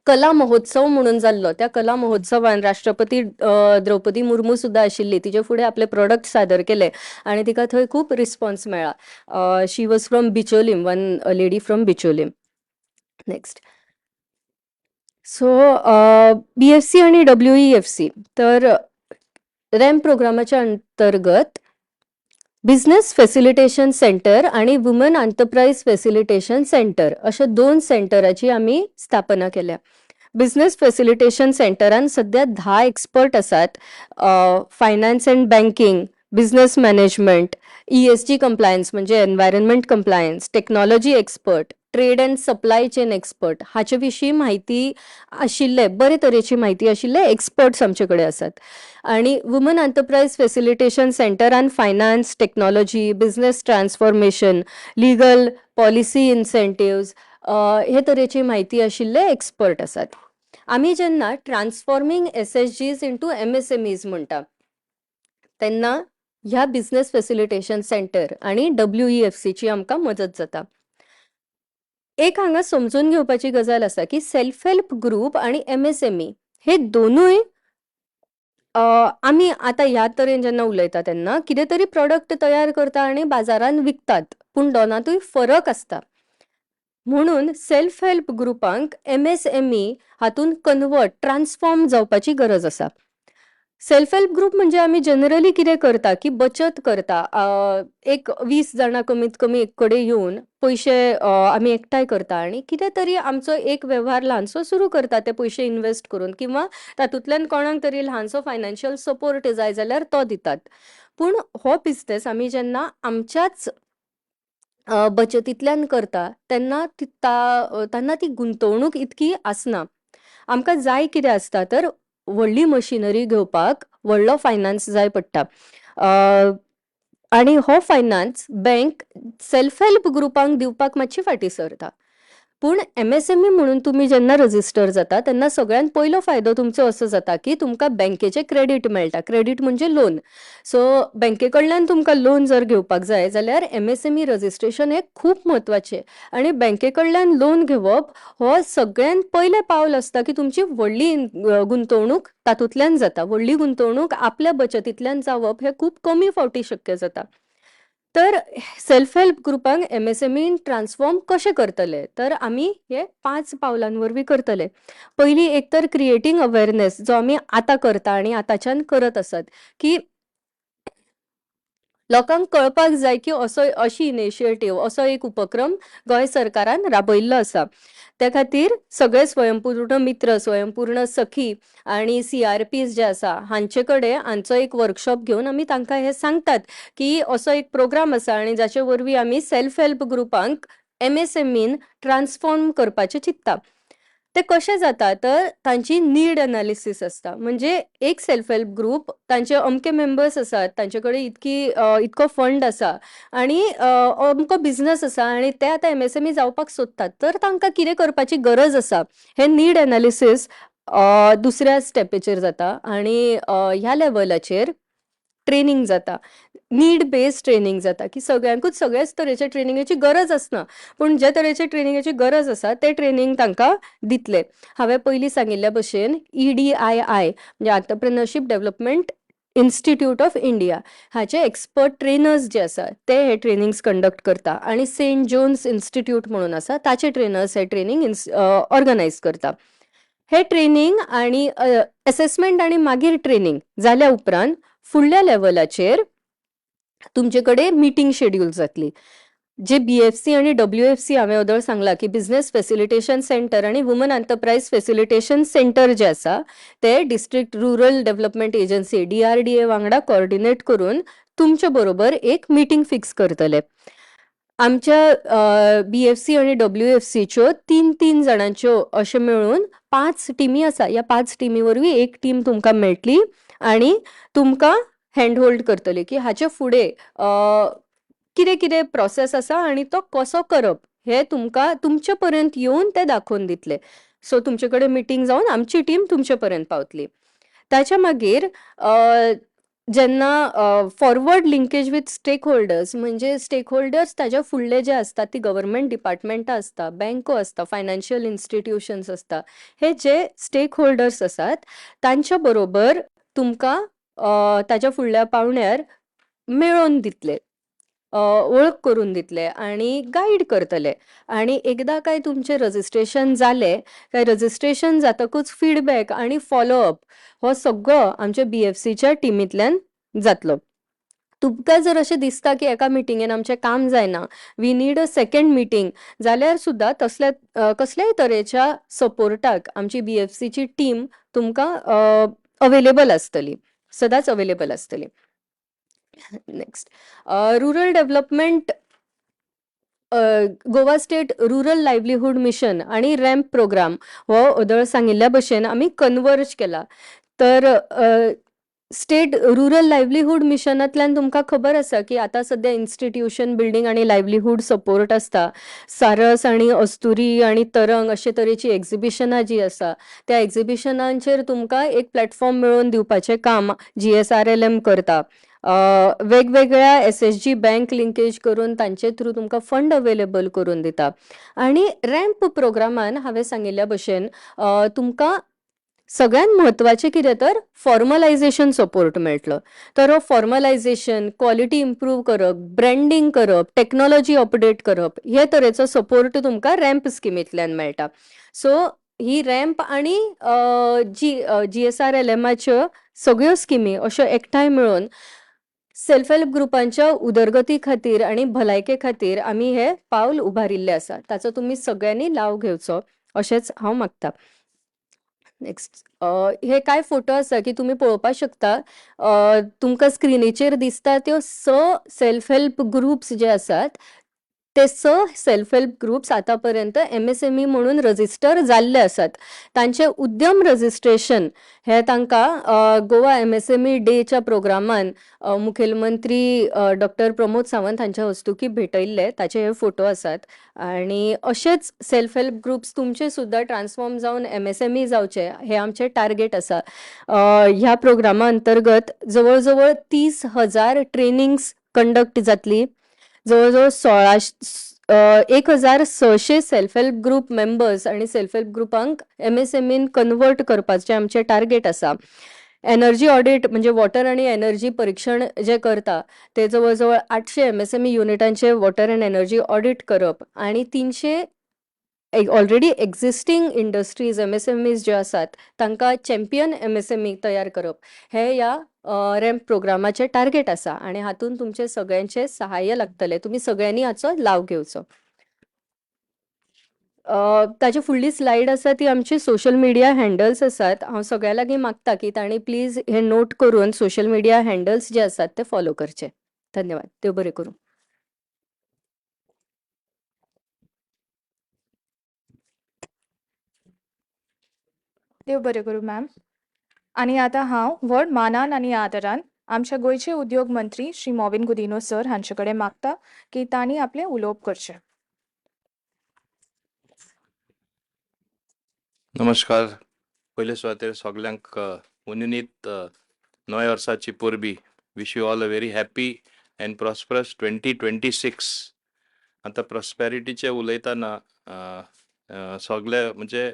कला महोत्सव म्हणून जाल्लो, त्या कला महोत्सवान राष्ट्रपती द्रौपदी मुर्मू सुद्धा आशिल्ली, तिचे फुडें आपले प्रोडक्ट सादर केले आनी तिका थंय खूब रिस्पॉन्स मेळ्ळा. She was from Bicholim, one lady from Bicholim. Next. So BFC आणि WEFC तर रॅम्प प्रोग्रामाच्या अंतर्गत बिझनेस फॅसिलिटेशन सेंटर आणि वुमन एंटरप्राइज फॅसिलिटेशन सेंटर अशा 2 सेंटराची आम्ही स्थापना केल्या. बिझनेस फॅसिलिटेशन सेंटरान सध्या 10 एक्सपर्ट आसात. Finance and banking, business management, ESG compliance म्हणजे environment compliance, technology expert, trade and supply chain expert हाचे विशीं माहिती आशिल्ले, बरे तरेची माहिती आशिल्ले एक्सपर्ट्स आमचे कडेन आसात. आणि वुमन एंटरप्राइज फॅसिलिटेशन सेंटरान finance, technology, business transformation, legal, policy incentives हे तरेची माहिती आशिल्ले एक्सपर्ट आसात. आमी जेन्ना ट्रान्सफॉर्मिंग SSGs इंटू MSMEs म्हणटा तेन्ना ह्या बिझनेस फॅसिलिटेशन सेंटर आणि WEFC ची आमकां मदत जाता. एक हांगा समजून घेवपाची गजाल आसा की सेल्फ हेल्प ग्रुप आणि MSME हे दोनूय आमी आतां ह्या तरेन जेन्ना उलयता तेन्ना कितें तरी प्रॉडक्ट तयार करता आनी बाजारान विकतात, पूण दोनांतूय फरक आसता. म्हणून सेल्फ हेल्प ग्रुपांक MSME हातून ट्रान्सफॉर्म जावपाची गरज आसा. सेल्फ हेल्प ग्रुप म्हणजे आमी जनरली कितें करता की बचत करता. एक 20 जाणां कमीत कमी एक कडेन येवन पयशे आमी एकठांय करता आनी कितें तरी आमचो एक वेव्हार ल्हानसो सुरू करता ते पयशे इन्वेस्ट करून, किंवा तातूंतल्यान कोणाक तरी ल्हानसो फायनान्शियल सपोर्ट जाय जाल्यार तो दितात. पूण हो बिझनेस आमी जेन्ना आमच्याच बचतींतल्यान करता तेन्ना ती गुंतवणूक इतकी आसना. आमकां जाय कितें आसता तर व्हडली मशिनरी घेवपाक व्हडलो फायनान्स जाय पडटा. आनी हो फायनान्स बँक सेल्फ हेल्प ग्रुपांक दिवपाक मातशी फाटीं सरता. पूण MSME म्हणून तुमी जेन्ना रजिस्टर जाता तेन्ना सगळ्यात पयलो फायदो तुमचो असो जाता की तुमकां बँकेचे क्रेडीट मेळटा. क्रेडीट म्हणजे लोन. सो बँके कडल्यान तुमकां लोन जर घेवपाक जाय जाल्यार MSME रजिस्ट्रेशन हे खूब म्हत्वाचें. आनी बँके कडल्यान लोन घेवप हो सगळ्यात पयलें पावल आसता की तुमची व्हडली गुंतवणूक तातूंतल्यान जाता. व्हडली गुंतवणूक आपल्या बचतींतल्यान जावप हे खूब कमी फावटी शक्य जाता. तर सेल्फ हेल्प ग्रुपांक MSME ट्रान्सफॉर्म कशें करतले तर आमी हे 5 पावलां वरवीं करतले. पयली एक तर क्रिएटिंग अवेअरनेस, जो आमी आतां करता आनी आतांच्यान करत आसात, की लोकांक कळपाक जाय की अशी इनिशिएटीव, असो एक उपक्रम गोंय सरकारान राबयल्लो आसा. त्या खातीर सगळे स्वयंपूर्ण मित्र, स्वयंपूर्ण सखी आणि CRPs जे आसा हांचे कडेन हांचो एक वर्कशॉप घेवन आमी तांकां हे सांगतात की असो एक प्रोग्राम आसा आनी जाचे वरवीं आमी सेल्फ हेल्प ग्रुपांक MSMEन ट्रान्सफॉर्म करपाचें चिंतता. ते कशें जाता तर तांची नीड एनालिसीस आसता. म्हणजे एक सेल्फ हेल्प ग्रुप तांचे अमके मेंबर्स आसात, तांचे कडेन इतको फंड आसा आनी अमको बिझनस आसा आनी ते आतां MSME जावपाक सोदतात. तर तांकां कितें करपाची गरज आसा हें नीड एनालिसीस दुसऱ्या स्टेपीचेर जाता आनी ह्या लेवलाचेर ट्रेनिंग जाता. नीड बेस्ड ट्रेनिंग जाता की सगळ्यांकूच सगळ्याच तरेच्या ट्रेनिंगेची गरज आसना, पूण जे तरेचे ट्रेनिंगेची गरज आसा ते ट्रेनिंग तांकां दितले. हांवें पयलीं सांगिल्ल्या भशेन EDII म्हणजे entrepreneurship development institute of India हाचे एक्सपर्ट ट्रेनर्स जे आसा ते हे ट्रेनिंग्स कंडक्ट करता आनी सेंट जोन्स इन्स्टिट्यूट म्हणून आसा ताचे ट्रेनर्स हे ट्रेनिंग ऑर्गनायज करता. हे ट्रेनिंग आनी असेसमेंट आनी मागीर ट्रेनिंग जाल्या उपरांत फुडल्या लेवलाचेर तुमचे कडेन मिटींग शेड्यूल जातली. जे BFC आनी WFC हांवें अदर सांगला की बिझनेस फॅसिलिटेशन सेंटर आनी वुमन एंटरप्राइज फॅसिलिटेशन सेंटर जे आसा ते district rural development agency DRDA वांगडा कोऑर्डिनेट करून तुमचे बरोबर एक मिटींग फिक्स करतले. आमच्या BFC आनी WFCच्यो 3 जाणांच्यो अशें मेळून 5 टिमी आसा. ह्या 5 टिमी वरवीं एक टीम तुमकां मेळटली आनी तुमकां हँड होल्ड करतली की हाचे फुडें कितें कितें प्रोसेस आसा आनी तो कसो करप हे तुमकां तुमचे पर्यंत येवन ते दाखोवन दितले. सो तुमचे कडेन मिटींग जावन आमची टीम तुमचे पर्यंत पावतली. ताच्या मागीर जेन्ना forward linkage with stakeholders म्हणजे स्टेक होल्डर्स ताच्या फुडले जे असतात ती गव्हर्नमेंट डिपार्टमेंटां आसता, बँको आसता, फायनान्शियल इन्स्टिट्यूशन्स आसता, हे जे स्टेक होल्डर्स आसात तांच्या बरोबर तुमकां ताच्या फुडल्या पावण्यार मेळोवन दितले, वळख करून दितले आनी गायड करतले. आनी एकदां काय तुमचे रजिस्ट्रेशन जालें काय रजिस्ट्रेशन जातकूच फीडबॅक आनी फॉलोअप हो सगळो आमच्या BFCच्या टिमींतल्यान जातलो. तुमकां जर अशें दिसता की एका मिटिंगेन आमचें काम जायना, we need a second meeting, जाल्यार सुद्दां कसल्याय तरेच्या सपोर्टाक आमची BFCची टीम तुमकां अवेलेबल आसतली, सदांच अवेलेबल आसतली. Next rural development Goa state rural livelihood mission आणि रॅम्प प्रोग्राम हो अदळ सांगिल्ल्या भशेन आमी कन्वर्ज केला. तर स्टेट रुरल लायव्हलीहूड मिशनांतल्यान तुमकां खबर आसा की आतां सध्या इन्स्टिट्यूशन बिल्डींग आनी लायव्हलीहूड सपोर्ट आसता. सारस आनी अस्तुरी आनी तरंग अशे तरेची एक्झिबिशनां जी आसा त्या एक्झिबिशनांचेर तुमकां एक प्लॅटफॉर्म मेळोवन दिवपाचें काम GSRLM करता. वेगवेगळ्या SSG बँक लिंकेज करून तांचे थ्रू तुमकां फंड अवेलेबल करून दिता. आनी रॅम्प प्रोग्रामान हांवें सांगिल्ल्या भशेन तुमकां सगळ्यात म्हत्वाचें कितें तर फॉर्मलायझेशन सपोर्ट मेळटलो. तर हो फॉर्मलायझेशन, क्वॉलिटी इम्प्रूव करप, ब्रँडिंग करप, टेक्नॉलॉजी अपडेट करप हे तरेचो सपोर्ट तुमकां रॅम्प स्किमींतल्यान मेळटा. सो ही रॅम्प आनी GSRLMच्यो सगळ्यो स्किमी अश्यो एकठांय मेळोवन सेल्फ हेल्प ग्रुपांच्या उदरगती खातीर आनी भलायके खातीर आमी हे पावल उबारिल्ले आसा. ताचो तुमी सगळ्यांनी लाव घेवचो अशेंच हांव मागता. नेक्स्ट हे काय फोटो आसा की तुमी पळोवपाक शकता. तुमकां स्क्रिनीचेर दिसता त्यो 6 सेल्फ हेल्प ग्रुप्स जे आसात ते 6 सेल्फ हेल्प ग्रुप्स आतापर्यंत MSME म्हणून रजिस्टर जाल्ले आसात. तांचे उद्यम रजिस्ट्रेशन हे तांकां गोवा MSME डेच्या प्रोग्रामान मुखेलमंत्री डॉक्टर प्रमोद सावंत हांच्या हस्तुकी भेटयल्ले, ताचे हे फोटो आसात. आनी अशेच सेल्फ हेल्प ग्रुप्स तुमचे सुद्दां ट्रान्सफॉर्म जावन MSME जावचे हे आमचे टार्गेट आसा. ह्या प्रोग्रामा अंतर्गत जवळ 30,000 ट्रेनिंग्स कंडक्ट जातली. जवळ 1,600 सेल्फ हेल्प ग्रुप मेंबर्स आनी सेल्फ हेल्प ग्रुपांक MSMEन कन्वर्ट करपाचे आमचे टार्गेट आसा. एनर्जी ऑडिट म्हणजे वॉटर आनी एनर्जी परीक्षण जे करता ते जवळ 800 MSME युनिटांचे वॉटर एंड एनर्जी ऑडिट करप आनी 300 ऑलरेडी एक्झिस्टिंग इंडस्ट्रीज MSMEs ज्यो आसात तांकां चॅम्पियन MSME तयार करप हे ह्या रॅम्प प्रोग्रामाचे टार्गेट आसा. आनी हातून तुमचे सगळ्यांचे सहाय्य लागतले. तुमी सगळ्यांनी हाचो लाव घेवचो. ताची फुडली स्लायड आसा ती आमची सोशल मिडिया हँडल्स आसात. हांव सगळ्या लागीं मागता की तांणी प्लीज हे नोट करून सोशल मिडिया हँडल्स जे आसात ते फॉलो करचे. धन्यवाद. देव बरें करूं.
देव बरें करूं मॅम. आणि आता हांव व्हड मानान आनी आदरान आमच्या गोंयचे उद्योग मंत्री श्री मॉविन गुदिनो सर हांचे कडेन मागता की तांणी आपलें उलोवप करचें.
नमस्कार. पयले सुवातेर सगल्यांक उनिनीत नव्या वर्साची परबी. Wish you all a very happy and prosperous 2026. आतां प्रॉस्पॅरिटीचे उलयतना सगळे म्हणजे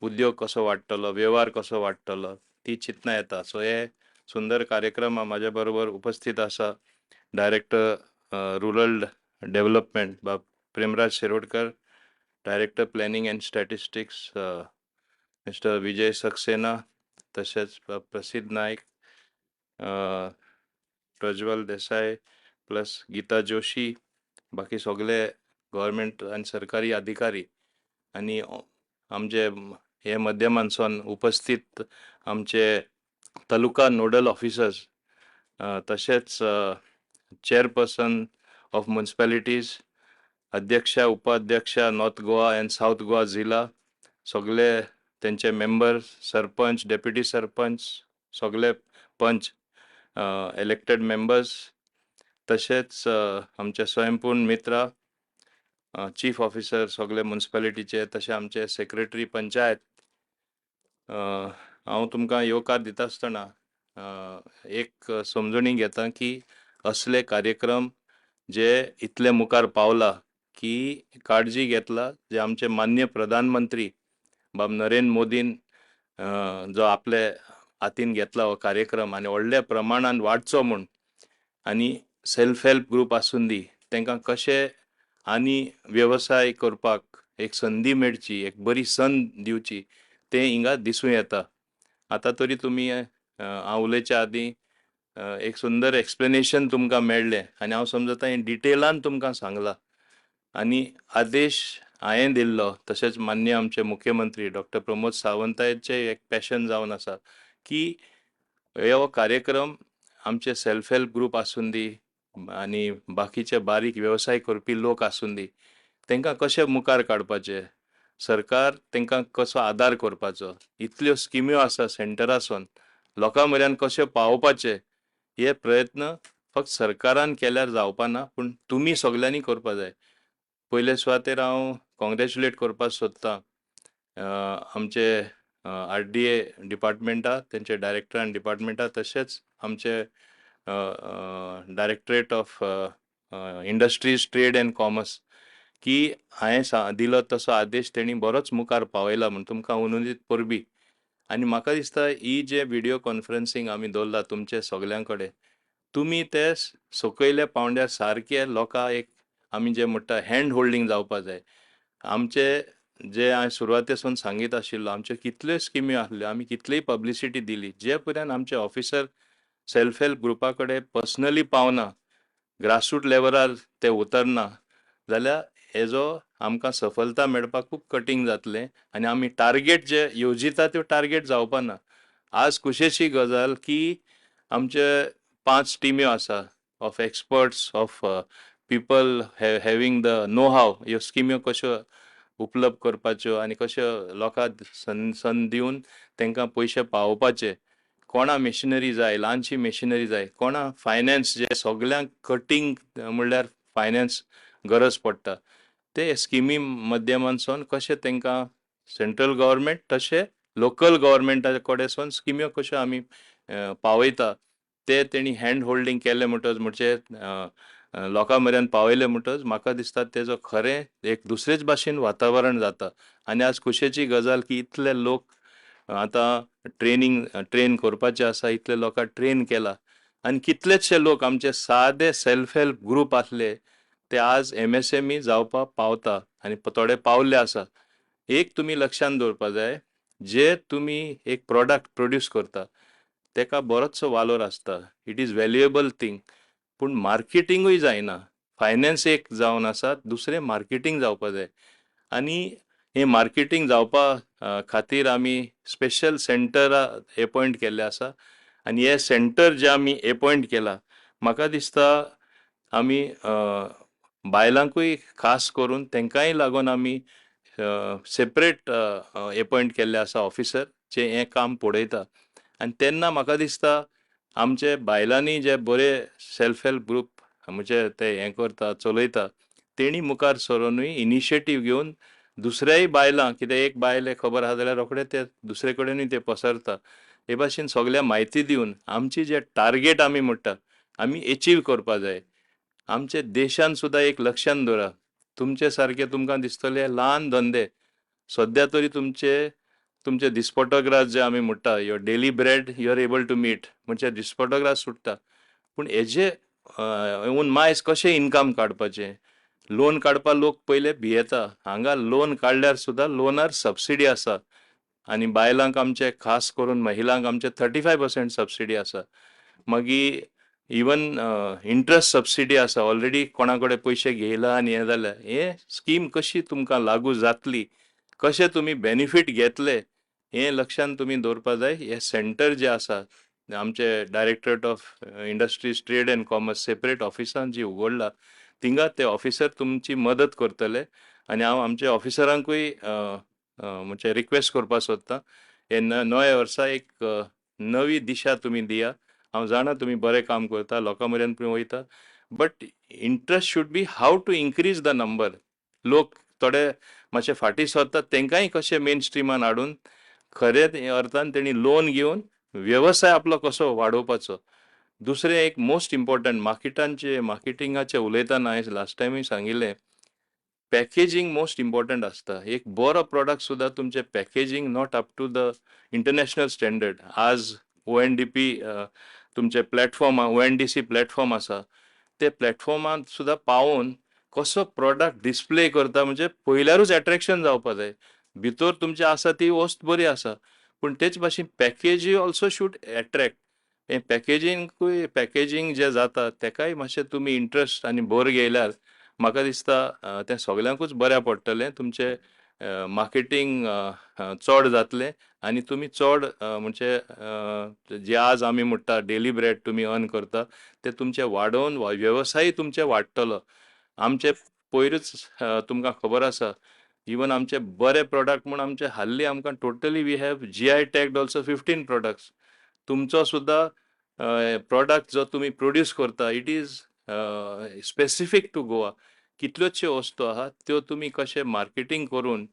उद्योग कसो वाडटलो, वेव्हार कसो वाडटलो ती चिंतना येता. सो हे सुंदर कार्यक्रम म्हाज्या बरोबर उपस्थित आसा डायरेक्टर रुरल डेव्हलपमेंट बाब Premraj Shirodkar, director planning and statistics mister Vijay Saxena, तशेंच प्रसिद्ध नायक, प्रज्वल देसाय प्लस गीता जोशी, बाकी सगळे गव्हर्मेंट आनी सरकारी अधिकारी आनी आमचे हे माध्यमांतसून उपस्थित आमचे तालुका नोडल ऑफिसर्स, तशेंच चेअरपर्सन ऑफ म्युनिसिपॅलिटीज, अध्यक्षा उपाध्यक्षा north Goa and south Goa जिल्हा, सगळे त्यांचे मेंबर, सरपंच, डेप्युटी सरपंच, सगळे पंच, इलेक्टेड मेंबर्स, तशेंच आमचे स्वयंपूर्ण मित्र, चीफ ऑफिसर सगळे म्युनिसिपॅलिटीचे, तशें आमचे सेक्रेटरी पंचायत. हांव तुमकां येवकार दिता आसतना एक समजणी घेता की असले कार्यक्रम जे इतले मुखार पावला की काळजी घेतला जे आमचे माननीय प्रधानमंत्री बाब नरेंद्र मोदीन जो आपले हातीन घेतला हो कार्यक्रम आनी व्हडल्या प्रमाणान वाडचो म्हूण, आनी सेल्फ हेल्प ग्रूप आसून दी तांकां कशें आनी वेवसाय करपाक एक संदी मेळची, एक बरी संद दिवची, तें हिंगा दिसूं येता. आतां तरी तुमी हांव उलयच्या आदीं एक सुंदर एक्सप्लेनेशन तुमकां मेळ्ळें आनी हांव समजता हें डिटेलान तुमकां सांगलां. आनी आदेश हांवें दिल्लो, तशेंच मान्य आमचे मुख्यमंत्री डॉक्टर प्रमोद सावंताचे एक पॅशन जावन आसा की हो कार्यक्रम आमचे सेल्फ हेल्प ग्रूप आसून दी आनी बाकीचे बारीक वेवसाय करपी लोक आसून दी तांकां कशें मुखार काडपाचें, सरकार तांकां कसो आदार करपाचो, इतल्यो स्किम्यो आसा सेंटरासून लोकां मेरेन कशें पावोवपाचें, हे प्रयत्न फक्त सरकारान केल्यार जावपा ना, पूण तुमी सगल्यांनी करपा जाय. पयले सुवातेर हांव कॉंग्रॅच्युलेट करपाक सोदतां आमचे RDA डिपार्टमेंटा, तेंचे डायरेक्टर आनी डिपार्टमेंटा, तशेंच आमचे directorate of industries trade and commerce की हांवें दिलो तसो आदेश तेणी बरोच मुखार पावयला म्हूण तुमकां उनुनीत परबी. आनी म्हाका दिसता ही जे व्हिडिओ कॉन्फरन्सींग आमी दवरला तुमचे सगल्यां कडेन, तुमी ते सकयल्या पावंड्यार सारके लोकां एक आमी जे म्हणटा हँड होल्डिंग जावपा जाय. आमचे जे हांवें सुरवातेसून सांगीत आशिल्लो आमच्यो कितल्योय स्किम्यो आसल्यो, आमी कितलीय पब्लिसिटी दिली, जे पर्यंत आमचे ऑफिसर सेल्फ हेल्प ग्रुपा कडेन पर्सनली पावना, ग्रासरूट लेवलार ते उतरना, जाल्यार हेजो आमकां सफलता मेळपाक खूब कठीण जातलें आनी आमी टार्गेट जे येवजिता त्यो टार्गेट जावपा ना. आज खुशेची गजाल की आमचे 5 टिम्यो आसा of experts, of people having the know how ह्यो स्किम्यो कश्यो उपलब्ध करपाच्यो आनी कश्यो लोकांक संद दिवन तांकां पयशे पावोवपाचे. कोणा मेशिनरी जाय, ल्हानशी मेशिनरी जाय, कोणा फायनान्स जे सगल्यांक कटींग म्हणल्यार फायनान्स गरज पडटा, ते स्किमी माध्यमांतसून कशें तांकां सेंट्रल गव्हर्मेंट तशें लोकल गव्हर्मेंटा कडेसून स्किम्यो कश्यो आमी पावयता, ते तेणी हँड होल्डिंग केलें म्हणटच म्हणजे लोकां मेरेन पावयलें म्हणटच म्हाका दिसता तेजो खरें एक दुसरेच भाशेन वातावरण जाता. आनी आज खुशेची गजाल की इतले लोक आतां ट्रेन करपाचे आसा, इतले लोकां ट्रेन केला आनी कितलेशे लोक आमचे सादे सेल्फ हेल्प ग्रूप आसले ते आज MSME जावपाक पावता आनी थोडे पावल्ले आसा. एक तुमी लक्षांत दवरपा जाय, जे तुमी एक प्रोडक्ट प्रोड्यूस करता तेका बरोचसो वालोर आसता, इट इज व्हॅल्युएबल थिंग, पूण मार्केटिंगूय जायना. फायनान्स एक जावन आसा, दुसरें मार्केटिंग जावपा जाय. आनी हें मार्केटिंग जावपा खातीर आमी स्पेशल सेंटर एपॉयंट केल्ले आसा आनी हे सेंटर जे आमी एपॉयंट केला, म्हाका दिसता आमी बायलांकूय खास करून तांकांय लागून आमी सेपरेट अपॉइंट केल्ले आसा ऑफिसर जे हें काम पळयता. आनी तेन्ना म्हाका दिसता आमचे बायलांनी जे बरे सेल्फ हेल्प ग्रूप म्हणजे ते हें करता चलयता तेणी मुखार सरूनय इनिशिएटीव घेवन दुसऱ्याय बायलांक, कितें एक बायले खबर आहा जाल्यार रोखडे ते दुसरे कडेनूय ते पसरता. हे भाशेन सगळ्या म्हायती दिवन आमची जे टार्गेट आमी म्हणटा आमी एचीव करपा जाय. आमचे देशान सुद्दां एक लक्षांत दवरा, तुमचे सारके तुमकां दिसतले ल्हान धंदे सद्या तरी तुमचे दिसपटो जे आमी म्हणटा your daily bread you are able to meet म्हणजे दिसपटो सुट्टा. पूण हेजे मायज कशें इन्कम काडपाचें, लोन काडपा लोक पयले भियेता. हांगा लोन काडल्यार सुद्दां लोनार सबसिडी आसा आनी बायलांक आमचे खास करून महिलांक आमचे 35% सबसिडी आसा. मागीर इवन इंट्रस्ट सबसिडी आसा. ऑलरेडी कोणा कडेन पयशे घेयला आनी हें जाल्यार हे स्कीम कशी तुमकां लागू जातली, कशें तुमी बेनिफीट घेतले हें लक्षांत तुमी दवरपा जाय. हे सेंटर जे आसा आमचे directorate of industries trade and commerce separate ऑफिसान जी उगडला थिंगा ते ऑफिसर तुमची मदत करतले. आनी हांव आमच्या ऑफिसरांकूय म्हणजे रिक्वेस्ट करपाक सोदतां हे नव्या वर्सा एक नवी दिशा तुमी दिया. हांव जाणा तुमी बरें काम करता, लोकां मेरेन वयता, but interest should be how to increase the number. लोक थोडे मातशे फाटीं सरतात तेंकांय कशें मेन स्ट्रिमान हाडून खरें अर्थान तेणी लोन घेवन व्यवसाय आपलो कसो वाडोवपाचो. दुसरें एक मोस्ट इम्पॉर्टंट मार्केटिंगाचे उलयतना हांवें लास्ट टायमूय सांगिल्लें, पॅकेजींग मोस्ट इम्पॉर्टंट आसता. एक बरो प्रॉडक्ट सुद्दां तुमचे packaging not up to the international standard. आज ONDP तुमचे प्लॅटफॉर्म ONDC प्लॅटफॉर्म आसा, ते प्लॅटफॉर्मान सुद्दां पावोवन कसो प्रॉडक्ट डिस्प्ले करता म्हणजे पयल्यारूच एट्रॅक्शन जावपा जाय. भितर तुमचे आसा ती वस्त बरी आसा, पूण तेच भाशेन पॅकेजी ऑल्सो शूड एट्रॅक्ट. हें पॅकेजींग जे जाता तेकाय मातशें तुमी इंट्रस्ट आनी भर घेयल्यार म्हाका दिसता तें सगल्यांकूच बऱ्या पडटलें. तुमचे मार्केटींग चड जातलें आनी तुमी चड म्हणजे जे आज आमी म्हणटा डेली ब्रेड तुमी अर्न करता ते तुमचे वाडोवन वेवसाय तुमचे वाडटलो. आमचे पयरूच तुमकां खबर आसा इवन आमचे बरे प्रॉडक्ट म्हूण आमचे हाल्ली आमकां totally we have GI tagged also 15 products. तुमचो सुद्दां प्रॉडक्ट जो तुमी प्रोड्यूस करता it is specific to Goa. कितल्योशो वस्तू आहात त्यो तुमी कशें मार्केटींग करून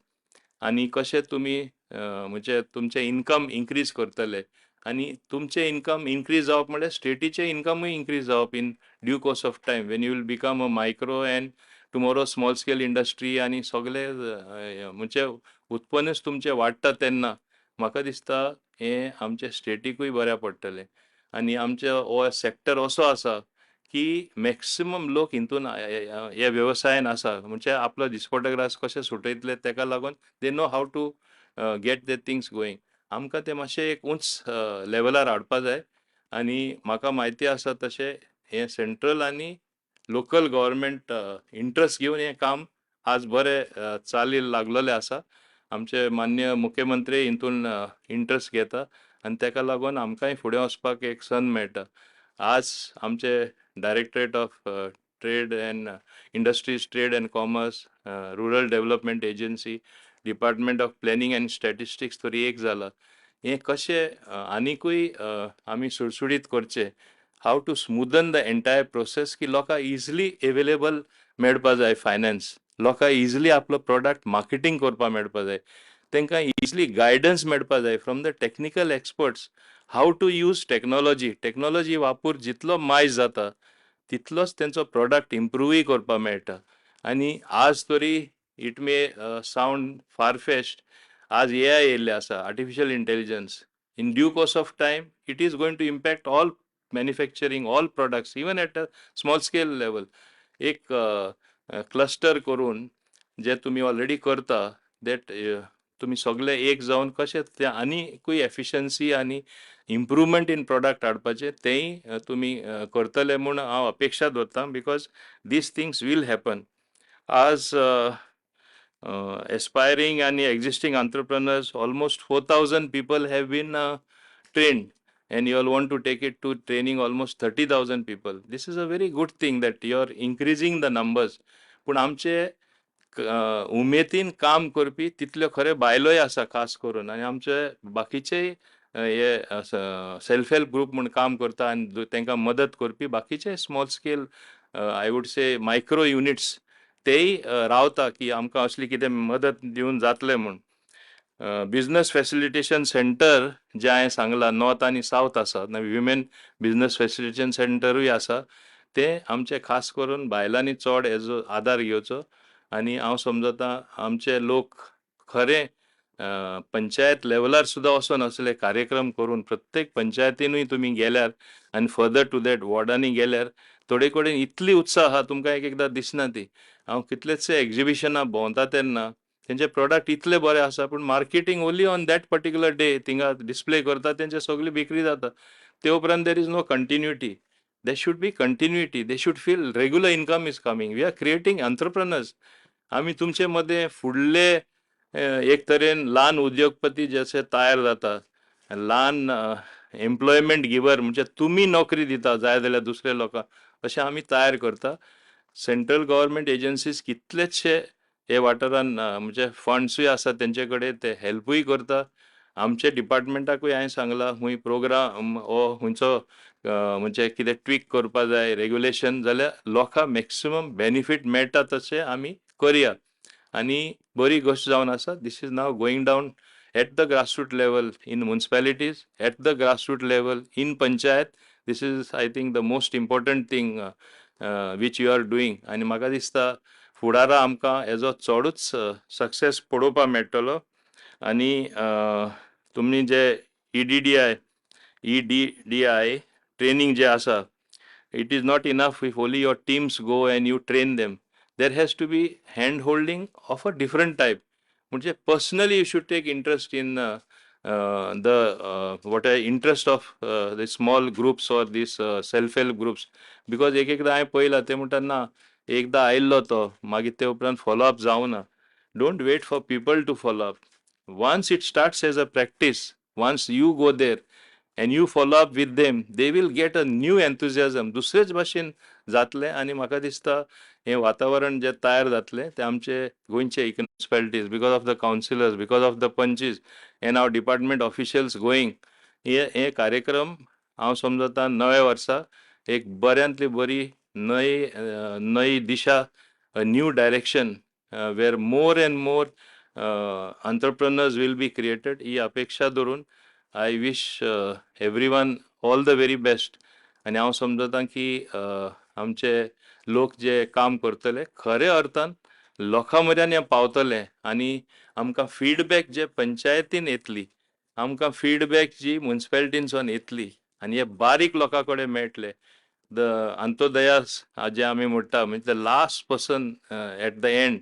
आनी कशें तुमी म्हणजे तुमचें इन्कम इन्क्रीज करतले. आनी तुमचें इन्कम इन्क्रीज जावप म्हळ्यार स्टेटीचें इन्कमूय इन्क्रीज जावप in due course of time when you will become a micro and tomorrow small scale industry आनी सगळे म्हणजे उत्पन्नच तुमचें वाडटा तेन्ना म्हाका दिसता हें आमच्या स्टेटीकूय बऱ्या पडटलें. आनी आमचे हो सॅक्टर असो आसा की मॅक्सिमम लोक हितून ह्या वेवसायान आसा म्हणजे आपलो दिसपटो कशें सुटयतले तेका लागून they know how to get the things going. आमकां ते मातशें एक उंच लेवलार हाडपा जाय. आनी म्हाका म्हायती आसा तशें हें सेंट्रल आनी लोकल गव्हर्मेंट इंट्रस्ट घेवन हें काम आज बरें चाली लागलेलें आसा. आमचे मान्य मुख्यमंत्री हितून इंट्रस्ट घेता आनी तेका लागून आमकांय फुडें वचपाक एक संद मेळटा. आज आमचे directorate of trade and industries trade and commerce, rural development agency, department of planning and statistics तरी एक जाला. हें कशें आनीकूय आमी सुडसुडीत करचें, how to smoothen the entire process की लोकांक इजिली एवेलेबल मेळपा जाय फायनान्स. लोकांक इजिली आपलो प्रॉडक्ट मार्केटींग करपा मेळपा जाय. तांकां इजिली गायडन्स मेळपा जाय from the technical experts how to use technology वापर जितलो मायज जाता तितलोच तेंचो प्रॉडक्ट इम्प्रूवूय करपा मेळटा. आनी आज तरी it may sound far fetched, आज AI येयल्ले आसा, artificial intelligence. In due course of time it is going to impact all manufacturing all products even at a small scale level. एक क्लस्टर करून जे तुमी ऑलरेडी करता दॅट तुमी सगळे एक जावन कशें ते आनीकूय एफिशियन्सी आनी इम्प्रूवमेंट इन प्रॉडक्ट हाडपाचें तेंय तुमी करतले म्हूण हांव अपेक्षा दवरतां. Because these things will happen. आज aspiring and existing entrepreneurs, almost 4,000 people have been trained, and you all want to take it to training almost 30,000 people. This is a very good thing that you are increasing the numbers. पण आमचे उमेदीन काम करपी तितल्यो खरे बायलोय आसा खास करून, आनी आमचे बाकीचेय हे सेल्फ हेल्प ग्रुप म्हूण काम करता आनी तांकां मदत करपी बाकीचे small scale I would say micro units तेय रावता की आमकां असली कितें मदत दिवन जातलें म्हूण. बिझनेस फॅसिलिटेशन सेंटर जे हांवें सांगलां नॉर्थ आनी सावथ आसा, विमेन बिझनेस फॅसिलिटेशन सेंटरूय आसा. ते आमचे खास करून बायलांनी चड हेजो आदार घेवचो. आनी हांव समजता आमचे लोक खरे पंचायत लेवलार सुद्दां वचोन असले कार्यक्रम करून प्रत्येक पंचायतीनूय तुमी गेल्यार आनी फर्दर टू दॅट वॉर्डांनी गेल्यार थोडे कडेन इतली उत्साह आहा तुमकां एक एकदां दिसना ती. हांव कितलेशे एग्जिबिशनां भोंवता तेन्ना तेंचे प्रोडक्ट इतले बरे आसा पूण marketing only on that particular day थिंगा डिस्प्ले करता तेंचे सगळी विक्री जाता. ते उपरांत there is no continuity. There should be continuity. They should feel regular income is coming. We are creating entrepreneurs. आम्ही तुमचे मध्ये फुडले एक तरेन ल्हान उद्योगपती जसे तयार जाता, ल्हान एम्प्लॉयमेंट गिवर म्हणजे तुम्ही नोकरी दिता जाय जाल्यार दुसऱ्या लोकांक, अशें आमी तयार करता. सेंट्रल गव्हर्मेंट एजन्सीज कितलेशे हे वाठारान म्हणजे फंड्सूय आसा तेंचे कडेन ते हेल्पूय करता. आमचे डिपार्टमेंटाकूय हांवें सांगलां खूंय प्रोग्राम हो खंयचो म्हणजे कितें ट्वीक करपा जाय रेग्युलेशन जाल्यार लोकांक मॅक्सिमम बेनिफीट मेळटा तशें आमी करया. आनी बरी गोश्ट जावन आसा. This is now going down at the grassroot level in municipalities, at the grassroot level in panchayat. This is I think the most important thing which you are doing. आनी म्हाका दिसता फुडारा आमकां हेजो चडूच सक्सेस पळोवपाक मेळटलो. आनी तुमी जे EDDI ट्रेनिंग जे आसा, it is not enough if only your teams go and you train them. There has to be hand holding of a different type. म्हणजे personally you should take interest in the interest of the small groups or these self-help groups. Because एकदा हांवें पळयलां ते म्हणटा ना एकदा आयिल्लो तो मागीर ते उपरांत फॉलोअप जावना. Don't wait for people to follow up. Once it starts as a practice, once you go there and you follow up with them, they will get a new enthusiasm. दुसरेच भाशेन जातले. आनी म्हाका दिसता हे वातावरण जे तयार जातले ते आमचे गोंयचे municipalities because of the councillors, because of the panches and our department officials going, हे कार्यक्रम हांव समजता नव्या वर्सा एक बऱ्यांतली बरी नई दिशा, न्यू डायरेक्शन वेर more and more entrepreneurs will be created ही अपेक्षा धरून I wish everyone all the very best. आनी हांव समजता की आमचे लोक जे काम करतले खरे अर्थान लोकां मेरेन हें पावतले. आनी आमकां फीडबॅक जे पंचायतीन येतली, आमकां फीडबॅक जी म्युनिसिपॅलिटीनसून येतली आनी हे बारीक लोकां कडेन मेळटले. द अंत्योदयास जे आमी म्हणटा म्हणजे the last person at the end,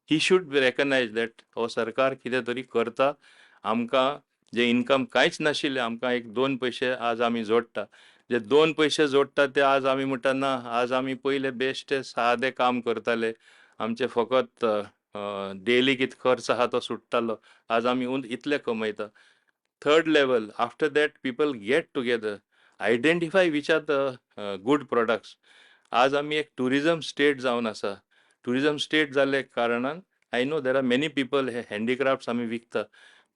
he should be रेकग्नायज that हो सरकार कितें तरी करता. आमकां जे इन्कम कांयच नाशिल्ले आमकां एक 2 पयशे आज आमी जोडटा. जे 2 पयशे जोडटा ते आज आमी म्हणटा ना आज आमी पयले बेश्टे सादे काम करताले, आमचे फकत डेली कितें खर्च आहा तो सुट्टालो, आज आमी इतले कमयता. Third level after that people get together, identify which are the good products. आज आमी एक टुरिजम स्टेट जावन आसा. टुरिजम स्टेट जाल्ले कारणान I know there are many people हे हँडीक्राफ्ट्स आमी विकता,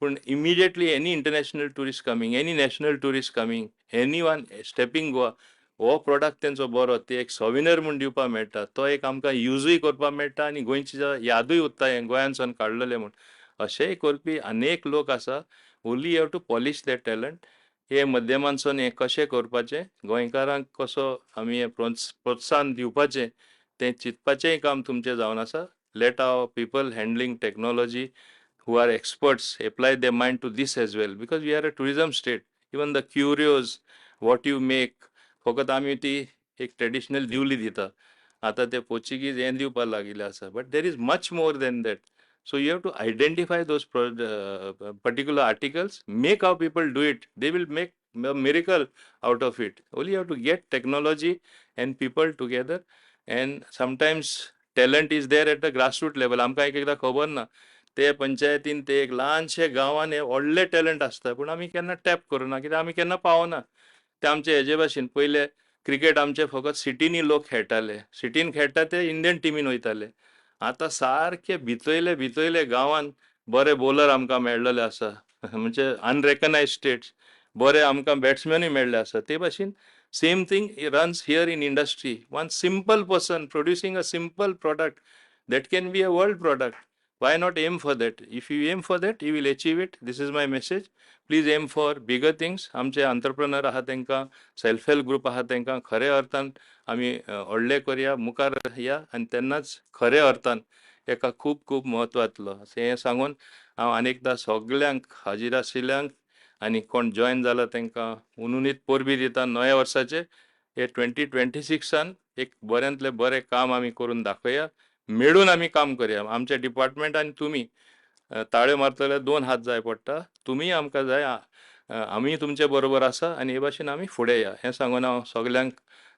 पूण immediately any international tourist coming, any national tourist coming, any one stepping Goa, हो प्रोडक्ट तेंचो बरो ते एक सॉविनर म्हूण दिवपाक मेळटा, तो एक आमकां युजूय करपाक मेळटा आनी गोंयची यादूय उत्ता हें गोंयांतसून काडलेलें म्हूण. अशेंय करपी अनेक लोक आसा. Only you have to polish that talent. हे माध्यमांतसून हें कशें करपाचें, गोंयकारांक कसो आमी हें प्रोत्साहन दिवपाचें तें चिंतपाचेंय काम तुमचें जावन आसा. Let our people handling technology who are experts apply their mind to this as well, because we are a tourism state. Even the curios, what you make, फकत आमी ती एक ट्रेडिशनल दिवली दिता, आतां ते पोर्चुगीज हें दिवपाक लागिल्ले आसा. But there is much more than that. So you have to identify those particular articles, make our people do it. They will make a miracle out of it. Only you have to get technology and people together. And sometimes talent is there at the grassroots level. आमकां एकदा खबर ना ते पंचायतीन ते एक ल्हानशे गांवान हे व्हडले टॅलंट आसता, पूण आमी केन्ना टॅप करूना कित्याक आमी केन्ना पावना. ते आमचे हेजे भाशेन पयले क्रिकेट आमचे फकत सिटीनी लोक खेळटाले, सिटीन खेळटा ते इंडियन टिमीन वयताले. आतां सारखे भितरले गांवांत बरे बॉलर आमकां मेळ्ळले आसा म्हणजे अनरेकग्नायज्ड स्टेट्स बरे आमकां बॅट्समॅनूय मेळ्ळे आसा ते भाशेन same thing runs here in industry one simple person producing a simple product that can be a world product. Why not aim for that? If you aim for that, you will achieve it. This is my message. Please aim for bigger things. आमचे entrepreneur आहात तांकां self help group आहात तांकां खऱ्या अर्थान आमी व्हडले करया मुखार या आनी तेन्नाच खऱ्या अर्थान एका खूब खूब म्हत्व येतलो हें सांगून हांव आनीकदां सगळ्यांक हाजीर आशिल्ल्यांक आनी कोण जॉयन जाला तांकां उनुनीत परबी दिता नव्या वर्साचे हे 2026 एक बऱ्यांतले बरें काम आमी करून दाखोवया मेळून आमी काम करया आमच्या डिपार्टमेंटान तुमी ताळ्यो मारतले 2 हात जाय पडटा तुमी आमकां जाय आमी तुमचे बरोबर आसा आनी हे भाशेन आमी फुडें या हें सांगून हांव सगळ्यांक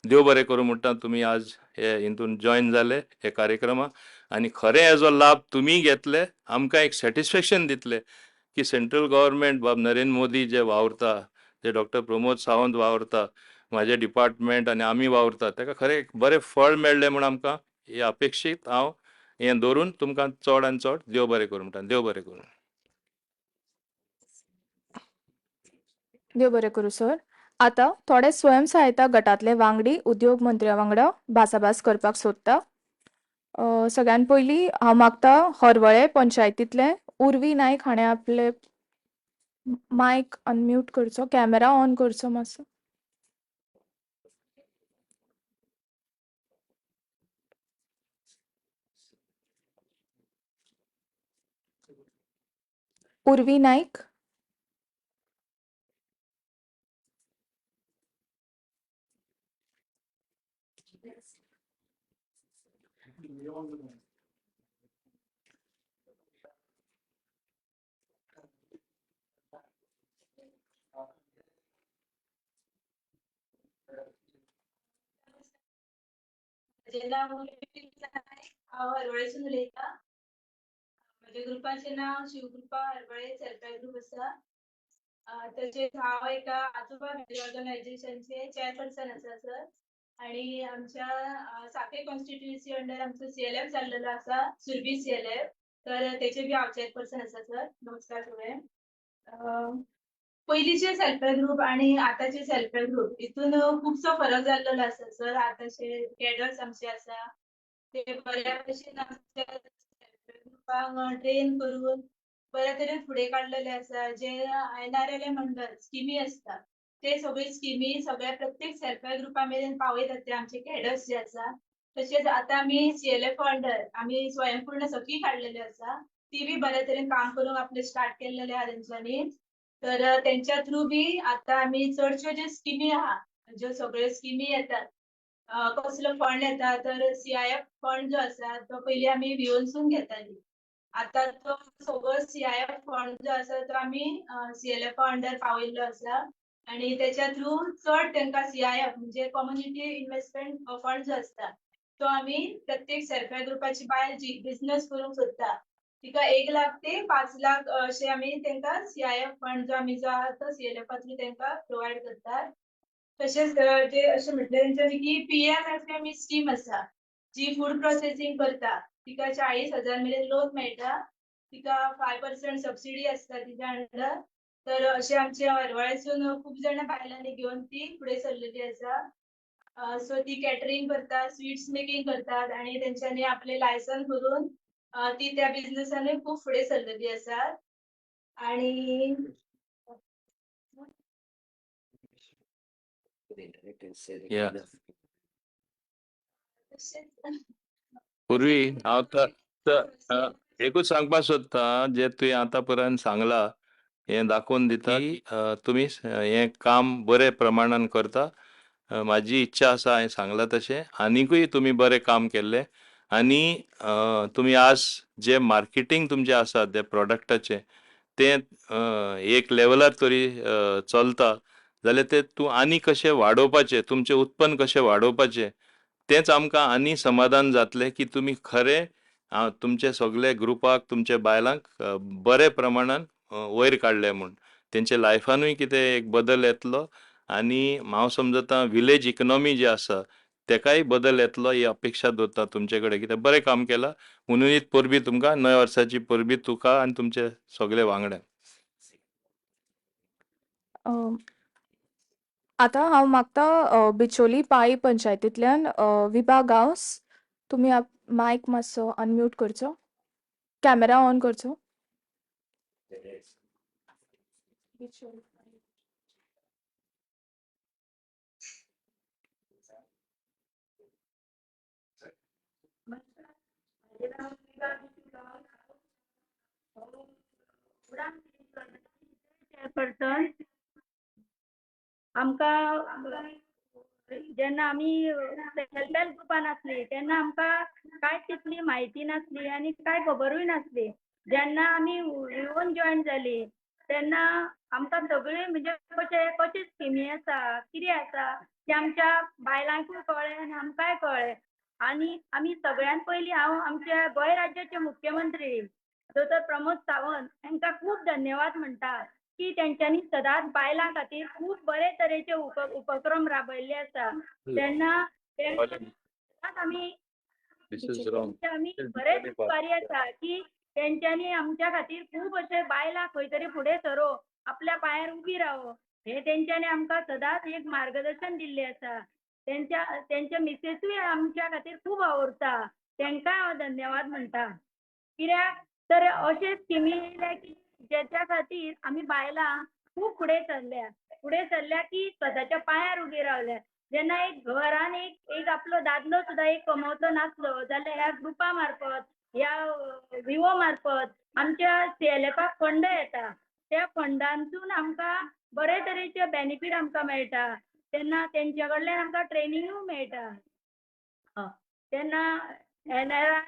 देव बरें करूं म्हणटा तुमी आज हे हितून जॉयन जाले हे कार्यक्रमाक आनी खरें हेजो लाभ तुमी घेतले आमकां एक सॅटिस्फॅक्शन दितले की सेंट्रल गव्हर्मेंट बाब नरेंद्र मोदी जे वावरता जे डॉक्टर प्रमोद सावंत वावरता म्हाजे डिपार्टमेंट आनी आमी वावरता ताका खरें एक बरें फळ मेळ्ळें म्हूण आमकां हे अपेक्षीत हांव हें दवरून तुमकां चड आनी चड देव बरें करूं म्हणटा देव बरें करूं
देव बरें करूं सर आतां थोडे स्वयंसहायता गटांतले वांगडी उद्योग मंत्र्या वांगडा भासाभास करपाक सोदता सगळ्यान पयलीं हांव मागता हरवळे पंचायतींतले उर्वी नायक हाणें आपले मायक अनम्यूट करचो कॅमेरा ऑन करचो मातसो उर्वी नायक
म्हजें नांव हांव हरवळेसून उलयतां म्हज्या ग्रुपाचें नांव Shivkrupa Harvalem self help group आसा तशेंच हांव एका आजोबा ऑर्गनायझेशनचे चेअरपर्सन आसा सर आणि आमच्या साखळे कॉन्स्टिट्युएन्सी अंडर आमचो CLF चाललेलो आसा सुरभी CLF तर तेचे बी हांव चेअरपर्सन आसा सर नमस्कार सगळ्यांक पयलींचे सेल्फ हेल्प ग्रुप आणि आतांचे सेल्फ हेल्प ग्रुप हितून खूबसो फरक जाल्लो आसा सर आतांचे कॅडर्स आमचे आसा ते बऱ्या भशेन आमच्या सेल्फ हेल्प ग्रुपांक ट्रेन करून बऱ्या तरेन फुडें काडलेले आसा जे NRLM मंडळ स्किमी आसता ते सगळे स्किमी सगळ्या प्रत्येक सेल्फ हेल्प ग्रुपा मेरेन पावयतात ते आमचे कॅडर्स जे आसा तशेंच आतां आमी CLF अंडर आमी स्वयंपूर्ण सखी काडलेले आसा ती बी बऱ्या तरेन काम करून आपले स्टार्ट केल्लेले आहा तेंच्यांनी तर तेंच्या थ्रू बी आतां आमी चडश्यो ज्यो स्किमी आहा ज्यो सगळ्यो स्किमी येतात कसलो फंड येता तर CIF फंड जो आसा तो पयलीं आमी विओनसून घेताली आतां तो सगळो CIF फंड जो आसा तो आमी CLF अंडर पावयल्लो आसा आणि त्याच्या थ्रू चड तांकां CIF म्हणजे कम्युनिटी इन्व्हेस्टमेंट फंड जो आसता तो आमी प्रत्येक सेल्फ हेल्प ग्रुपाची बायल जी बिझनेस करूंक सोदता तिका 1 लाख ते 5 लाख अशें आमी तांकां CIF फंड जो आहा तो CLF थ्रू तांकां प्रोवायड करतात तशेंच जे अशें म्हटलें तेंच्यांनी की PMFME स्कीम आसा जी फूड प्रोसेसिंग करता तिका 40,000 मेरेन लोन मेळटा तिका 5% सबसिडी आसता तिच्या अंडर तर अशें आमचे हरवळेसून खूब जाणां बायलांनी घेवन ती फुडें सरलेली आसा सो ती कॅटरिंग करता स्वीट्स मेकिंग करतात आणि तेंच्यांनी आपले लायसन करून ती त्या बिझनेसांनी खूब फुडें सरलेली आसा आणि
या पूर्वी हांव एकूच सांगपाक सोदता जे तुवें आतां पर्यंत सांगलां हें दाखोवन दिता की तुमी हें काम बरे प्रमाणान करता म्हाजी इच्छा आसा हांवें सांगलां तशें आनीकूय तुमी बरें काम केल्लें आनी तुमी आज जे मार्केटींग तुमचें आसा त्या प्रॉडक्टाचें तें एक लेवलार तरी चलता जाल्यार तें तूं आनी कशें वाडोवपाचें तुमचें उत्पन्न कशें वाडोवपाचें तेंच आमकां आनी समाधान जातलें की तुमी खरें तुमचे सगळे ग्रुपाक तुमच्या बायलांक बरे प्रमाणान वयर काडले म्हूण तेंच्या लायफानूय कितें एक बदल येतलो आनी हांव समजता विलेज इकॉनॉमी जी आसा तेकाय बदल येतलो ही अपेक्षा दवरता तुमचे कडेन, कित्याक बरें काम केलां. म्हणून परबी तुमकां नव्या वर्साची परबी तुका आनी तुमचे सगळे वांगड्यांक.
आतां हांव मागता बिचोली पाळी पंचायतींतल्यान विभा गांवस, तुमी मायक मातसो अनम्यूट करचो, कॅमेरा ऑन करचो.
चेअरपर्सन आमकां जेन्ना आमी सेल्फ हेल्प ग्रुपान आसली तेन्ना आमकां कांयच तितली म्हायती नासली आनी कांय खबरूय नासली. जेन्ना आमी येवन जॉयन जाली तेन्ना आमकां सगळी म्हणजे कशे स्किमी आसा कितें आसा ते आमच्या बायलांकूय कळ्ळें आनी आमकांय कळ्ळें. आनी आमी सगळ्यान पयलीं हांव आमच्या गोंय राज्याचे मुख्यमंत्री दोतोर प्रमोद सावंत हांकां खूब धन्यवाद म्हणटा की तेंच्यांनी सदांच बायलां खातीर खूब बरे तरेचे उपक्रम राबयल्ले आसा. तेन्ना आमी आमी बरेच उपकारी आसा की तेंच्यांनी आमच्या खातीर खूब अशे बायलां खंय तरी फुडें सरो आपल्या पांयार उबी रावो हे तेंच्यांनी आमकां सदांच एक मार्गदर्शन दिल्लें आसा. तेंच्या मिसेसूय आमच्या खातीर खूब आवडटा, तेंकाय हांव धन्यवाद म्हणटा. कित्याक तर अशे स्किमी येयल्या की जेच्या खातीर आमी बायलां खूब फुडें सरल्या की स्वताच्या पांयार उबी रावल्या. जेन्ना एक घरान एक आपलो दादलो सुद्दां एक कमवतो नासलो जाल्यार ह्या ग्रुपा मार्फत ह्या विवो मार्फत आमच्या CLFाक फंड येता. त्या फंडांतून आमकां बरे तरेचे बेनिफीट आमकां मेळटा. तेन्ना तेंच्या कडल्यान आमकां ट्रेनिंगूय मेळटा. तेन्ना NRI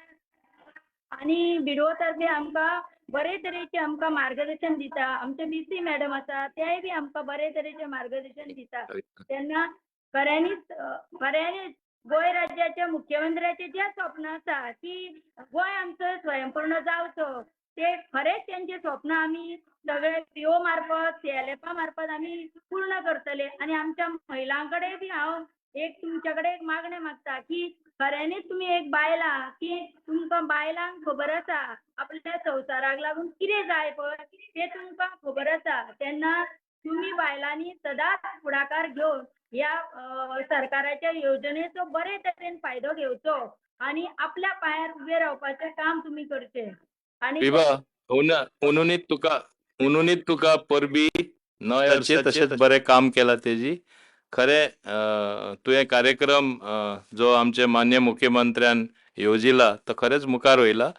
आनी BDO तर्फे आमकां बरे तरेचे आमकां मार्गदर्शन दिता. आमचे BC मॅडम आसा तेय बी आमकां बरे तरेचे मार्गदर्शन दिता. तेन्ना खऱ्यांनीच गोंय राज्याच्या मुख्यमंत्र्याचे जे स्वप्न आसा की गोंय आमचो स्वयंपूर्ण जावचो ते खरेंच तेंचे स्वप्न आमी सगळे PO मार्फत CLFा मार्फत आमी पूर्ण करतले. आनी आमच्या महिलां कडेन बी हांव एक तुमच्या कडेन एक मागणें मागता की खऱ्यांनीच तुमी एक बायलां की तुमकां बायलांक खबर आसा आपल्या संवसाराक लागून कितें जाय पळय तें तुमकां खबर आसा. तेन्ना तुमी बायलांनी सदांच फुडाकार घेवन ह्या सरकाराच्या योजनेचो बरे तरेन फायदो घेवचो आनी आपल्या पांयार उबे रावपाचें काम तुमी करचें. आनी
विभा म्हणूनच तुका परबी नव्या वर्साचे तशेंच बरें काम केलां तेजी. खरें तुवें कार्यक्रम जो आमचे मान्य मुख्यमंत्र्यान येवजिला तो खरेंच मुखार वयला.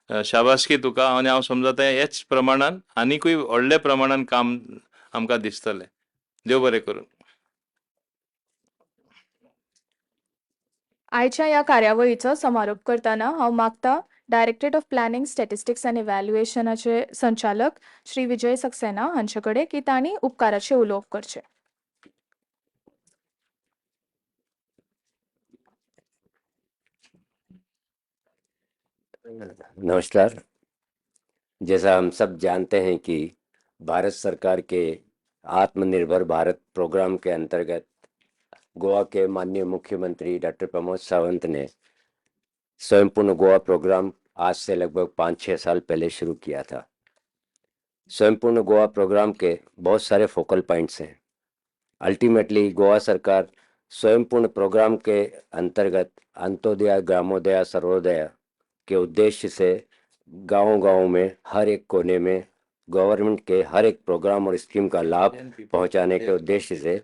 शाबासकी तुका. आनी हांव समजता हेच प्रमाणान आनीकूय व्हडल्या प्रमाणान काम आमकां दिसतलें. देव बरें करूं.
आयच्या ह्या कार्यावळीचो समारोप करतना हांव मागता directorate of planning statistics and इव्हॅल्युएशनाचे संचालक श्री विजय सक्सेना हांचे कडेन की तांणी उपकाराचे उलोवप करचे.
नमस्कार। जैसा हम सब जानते हैं कि भारत सरकार के आत्मनिर्भर भारत प्रोग्राम के अंतर्गत गोवा के माननीय मुख्यमंत्री डॉक्टर प्रमोद सावंत ने स्वयंपूर्ण गोवा प्रोग्राम आज से लगभग 5-6 साल पहले शुरू किया था। स्वयंपूर्ण गोवा प्रोग्राम के बहुत सारे फोकल पॉइंट्स हैं। अल्टीमेटली गोवा सरकार स्वयंपूर्ण प्रोग्राम के अंतर्गत अंत्योदय, ग्रामोदय, सर्वोदय के उद्देश्य से गांव-गांव में हर एक कोने में गवर्नमेंट के हर एक प्रोग्राम और स्कीम का लाभ पहुंचाने के उद्देश्य से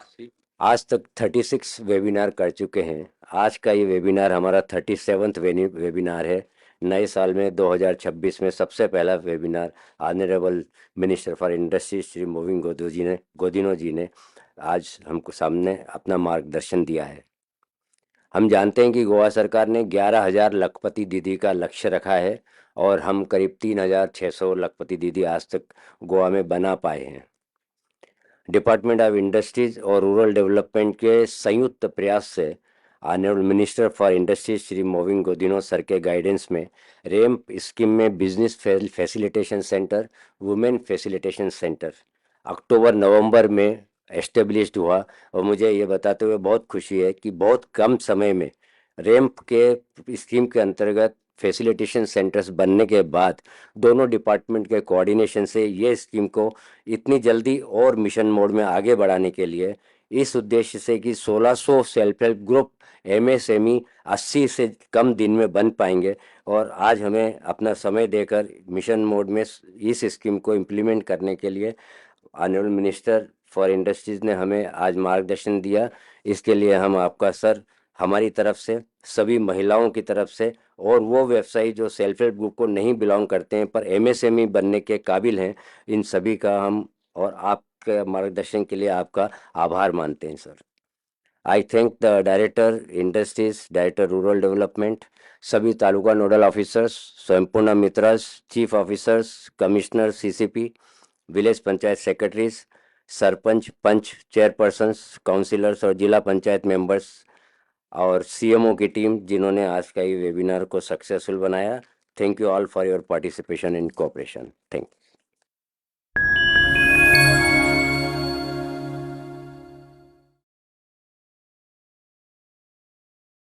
आज तक 36 वेबिनार कर चुके हैं। आज का ये वेबिनार हमारा 37वां वेबिनार है। नए साल में 2026 में सबसे पहला webinar honourable minister for industry Shri Mauvin Godinho ji ने आज हमको सामने अपना मार्गदर्शन दिया है। हम जानते हैं कि गोवा सरकार ने 11,000 लखपति दीदी का लक्ष्य रखा है और हम करीब 3,600 लखपति दीदी आज तक गोवा में बना पाए हैं। डिपार्टमेंट ऑफ इंडस्ट्रीज और रूरल डेवलपमेंट के संयुक्त प्रयास से honourable minister for industries Shri Mauvin Godinho sir के गाइडेंस में रैम्प स्कीम में business facilitation centre, women facilitation centre अक्टूबर-नवंबर में एस्टेब्लिश्ड हुआ। और मुझे ये बताते हुए बहुत खुशी है कि बहुत कम समय में रैंप के स्कीम के अंतर्गत फैसिलिटेशन सेंटर्स बनने के बाद दोनों डिपार्टमेंट के कोऑर्डिनेशन से ये स्कीम को इतनी जल्दी और मिशन मोड में आगे बढ़ाने के लिए, इस उद्देश्य से कि 1600 सेल्फ हेल्प ग्रुप एमएसएमई 80 से कम दिन में बन पाएंगे। और आज हमें अपना समय देकर मिशन मोड में इस स्कीम को इम्प्लीमेंट करने के लिए ऑनरेबल मिनिस्टर फॉर इंडस्ट्रीज ने हमें आज मार्गदर्शन दिया। इसके लिए हम आपका सर, हमारी तरफ से, सभी महिलाओं की तरफ से, और वो व्यवसायी जो सेल्फ हेल्प ग्रुप को नहीं बिलोंग करते हैं पर एमएसएमई बनने के काबिल हैं, इन सभी का हम और आपके मार्गदर्शन के लिए आपका आभार मानते हैं sir. I thank the director industries, director rural development, सभी तालुका नोडल ऑफिसर्स, स्वयंपूर्ण मित्रास, chief officers, commissioner CCP, village panchayat secretaries, sarpanch, panch, chairpersons, councillors और जिला पंचायत मेंबर्स और सीएमओ की टीम जिन्होंने आज का ये वेबिनार को सक्सेसफुल बनाया। Thank you all for your participation in cooperation. Thank you.